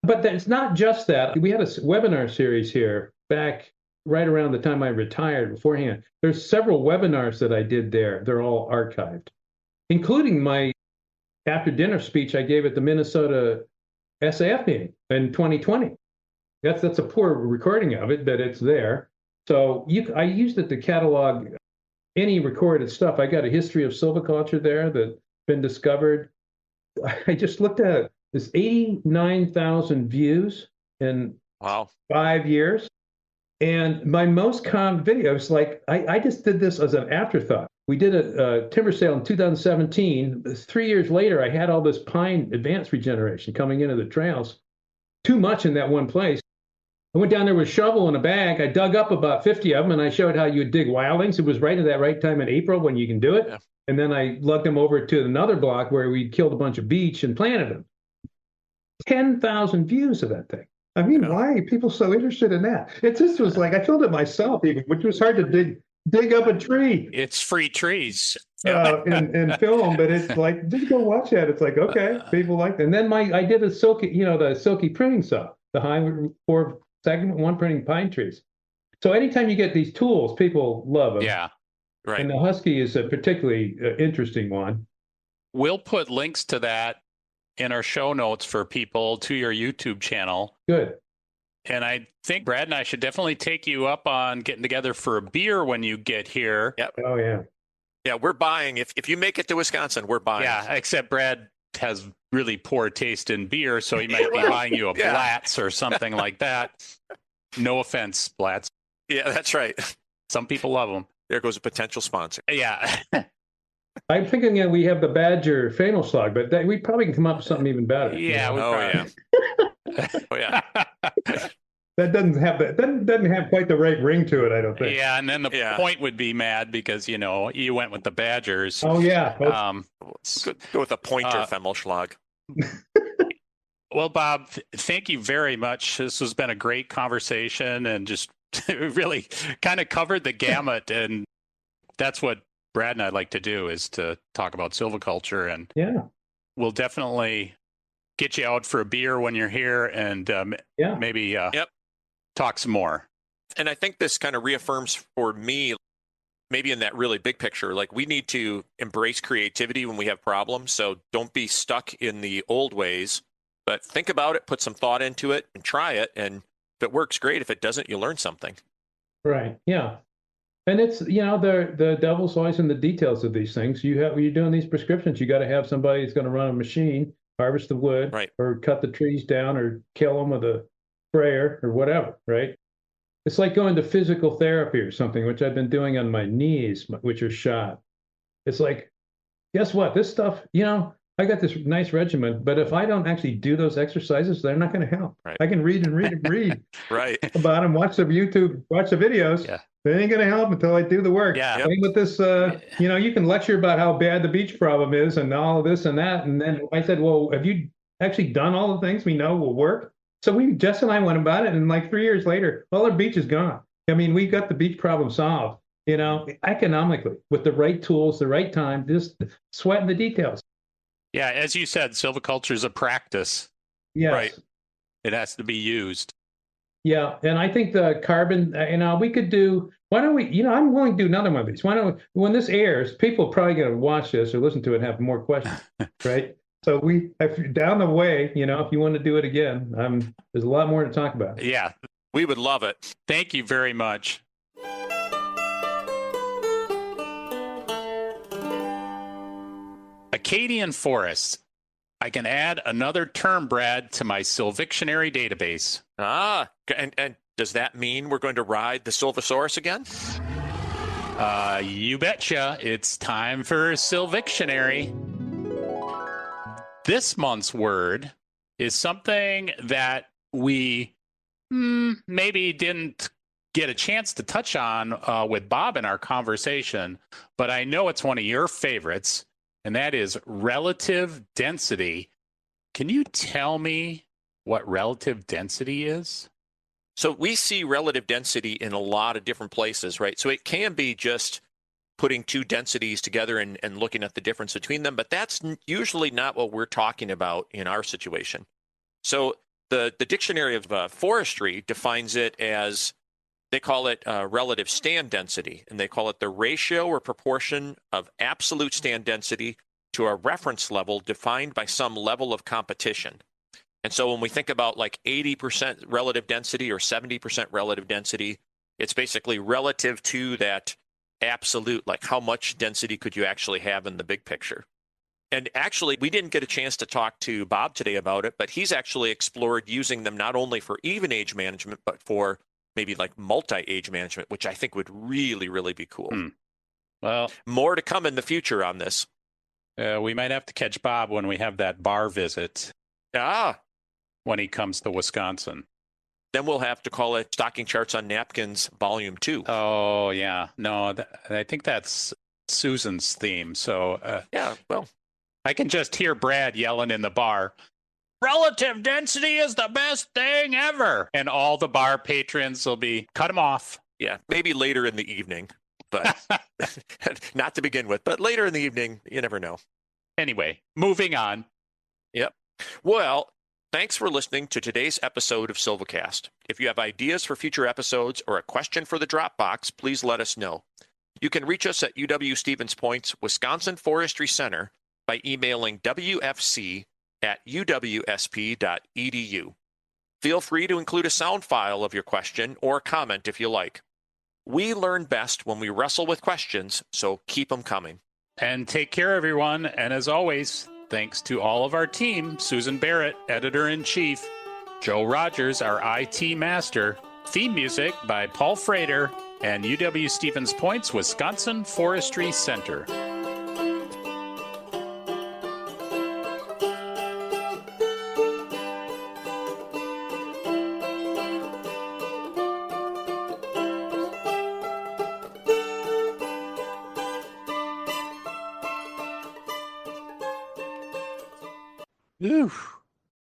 [SPEAKER 3] But it's not just that. We had a webinar series here back right around the time I retired beforehand. There's several webinars that I did there. They're all archived, including my after dinner speech I gave at the Minnesota SAF meeting in 2020. That's a poor recording of it, but it's there. So I used it to catalog any recorded stuff. I got a history of silviculture there that's been discovered. I just looked at it. There's 89,000 views in 5 years. And my most common videos, like I just did this as an afterthought. We did a timber sale in 2017. 3 years later, I had all this pine advanced regeneration coming into the trails. Too much in that one place. I went down there with a shovel and a bag. I dug up about 50 of them, and I showed how you would dig wildlings. It was right at that right time in April when you can do it. Yeah. And then I lugged them over to another block where we killed a bunch of beech and planted them. 10,000 views of that thing. I mean, why are people so interested in that? It just was like, I filmed it myself, even, which was hard to dig up a tree.
[SPEAKER 1] It's free trees.
[SPEAKER 3] And film, but it's like, just go watch that. It's like, okay, people like that. And then I did the silky pruning saw, the high 4 segment 1 pruning pine trees. So anytime you get these tools, people love them.
[SPEAKER 1] Yeah, right.
[SPEAKER 3] And the Husky is a particularly interesting one.
[SPEAKER 1] We'll put links to that in our show notes for people to your YouTube channel.
[SPEAKER 3] Good.
[SPEAKER 1] And I think Brad and I should definitely take you up on getting together for a beer when you get here.
[SPEAKER 2] Yep.
[SPEAKER 3] Oh, yeah.
[SPEAKER 2] Yeah, we're buying. If you make it to Wisconsin, we're buying.
[SPEAKER 1] Yeah, except Brad has really poor taste in beer, so he might be buying you a Blatz or something like that. No offense, Blatz.
[SPEAKER 2] Yeah, that's right.
[SPEAKER 1] Some people love them.
[SPEAKER 2] There goes a potential sponsor.
[SPEAKER 1] Yeah.
[SPEAKER 3] I'm thinking that we have the Badger Femelschlag, but we probably can come up with something even better.
[SPEAKER 1] Yeah.
[SPEAKER 3] You know?
[SPEAKER 2] Oh yeah.
[SPEAKER 3] That doesn't have quite the right ring to it, I don't think.
[SPEAKER 1] Yeah, and then the point would be mad because you went with the Badgers.
[SPEAKER 3] Oh yeah.
[SPEAKER 2] Go with a pointer Femelschlag.
[SPEAKER 1] Well, Bob, thank you very much. This has been a great conversation and just really kind of covered the gamut. And that's what Brad and I like to do, is to talk about silviculture. And we'll definitely get you out for a beer when you're here and maybe talk some more.
[SPEAKER 2] And I think this kind of reaffirms for me, maybe in that really big picture, like we need to embrace creativity when we have problems. So don't be stuck in the old ways, but think about it, put some thought into it and try it. And if it works, great. If it doesn't, you learn something.
[SPEAKER 3] Right. Yeah. And it's, the devil's always in the details of these things. When you're doing these prescriptions, you got to have somebody who's going to run a machine, harvest the wood, or cut the trees down, or kill them with a sprayer or whatever, right? It's like going to physical therapy or something, which I've been doing on my knees, which are shot. It's like, guess what? This stuff, I got this nice regimen, but if I don't actually do those exercises, they're not going to help.
[SPEAKER 2] Right.
[SPEAKER 3] I can read and read and read
[SPEAKER 2] about
[SPEAKER 3] them, watch the videos.
[SPEAKER 1] Yeah.
[SPEAKER 3] They ain't going to help until I do the work.
[SPEAKER 1] Yeah.
[SPEAKER 3] Same with this, you can lecture about how bad the beach problem is and all of this and that. And then I said, well, have you actually done all the things we know will work? So Jess and I went about it, and like 3 years later, all our beach is gone. I mean, we got the beach problem solved, economically, with the right tools, the right time, just sweating the details.
[SPEAKER 1] Yeah, as you said, silviculture is a practice.
[SPEAKER 3] Yes.
[SPEAKER 1] Right. It has to be used.
[SPEAKER 3] Yeah, and I think the carbon, we could do, why don't we, I'm willing to do another one of these. Why don't we, when this airs, people are probably going to watch this or listen to it and have more questions, right? So down the way, if you want to do it again, there's a lot more to talk about.
[SPEAKER 2] Yeah, we would love it.
[SPEAKER 1] Thank you very much. Acadian forests. I can add another term, Brad, to my Silvictionary database.
[SPEAKER 2] And does that mean we're going to ride the Silvosaurus again?
[SPEAKER 1] You betcha. It's time for Silvictionary. This month's word is something that we maybe didn't get a chance to touch on with Bob in our conversation, but I know it's one of your favorites, and that is relative density. Can you tell me what relative density is?
[SPEAKER 2] So we see relative density in a lot of different places, right? So it can be just putting two densities together and looking at the difference between them, but that's usually not what we're talking about in our situation. So the Dictionary of Forestry defines it as, they call it relative stand density, and they call it the ratio or proportion of absolute stand density to a reference level defined by some level of competition. And so when we think about like 80% relative density or 70% relative density, it's basically relative to that absolute, like how much density could you actually have in the big picture. And actually, we didn't get a chance to talk to Bob today about it, but he's actually explored using them not only for even age management, but for maybe like multi-age management, which I think would really, really be cool.
[SPEAKER 1] Well,
[SPEAKER 2] more to come in the future on this.
[SPEAKER 1] We might have to catch Bob when we have that bar visit. When he comes to Wisconsin.
[SPEAKER 2] Then we'll have to call it Stocking Charts on Napkins Volume 2.
[SPEAKER 1] Oh, yeah. No, I think that's Susan's theme. So,
[SPEAKER 2] well,
[SPEAKER 1] I can just hear Brad yelling in the bar, relative density is the best thing ever. And all the bar patrons will be, cut him off.
[SPEAKER 2] Yeah, maybe later in the evening, but not to begin with. But later in the evening, you never know.
[SPEAKER 1] Anyway, moving on.
[SPEAKER 2] Yep. Well, thanks for listening to today's episode of SilviCast. If you have ideas for future episodes or a question for the Dropbox, please let us know. You can reach us at UW-Stevens Point's Wisconsin Forestry Center by emailing wfc@uwsp.edu. Feel free to include a sound file of your question or comment if you like. We learn best when we wrestle with questions, so keep them coming.
[SPEAKER 1] And take care, everyone. And as always, thanks to all of our team, Susan Barrett, Editor-in-Chief, Joe Rogers, our IT Master, Theme music by Paul Frater and UW-Stevens Point's Wisconsin Forestry Center. Ooh.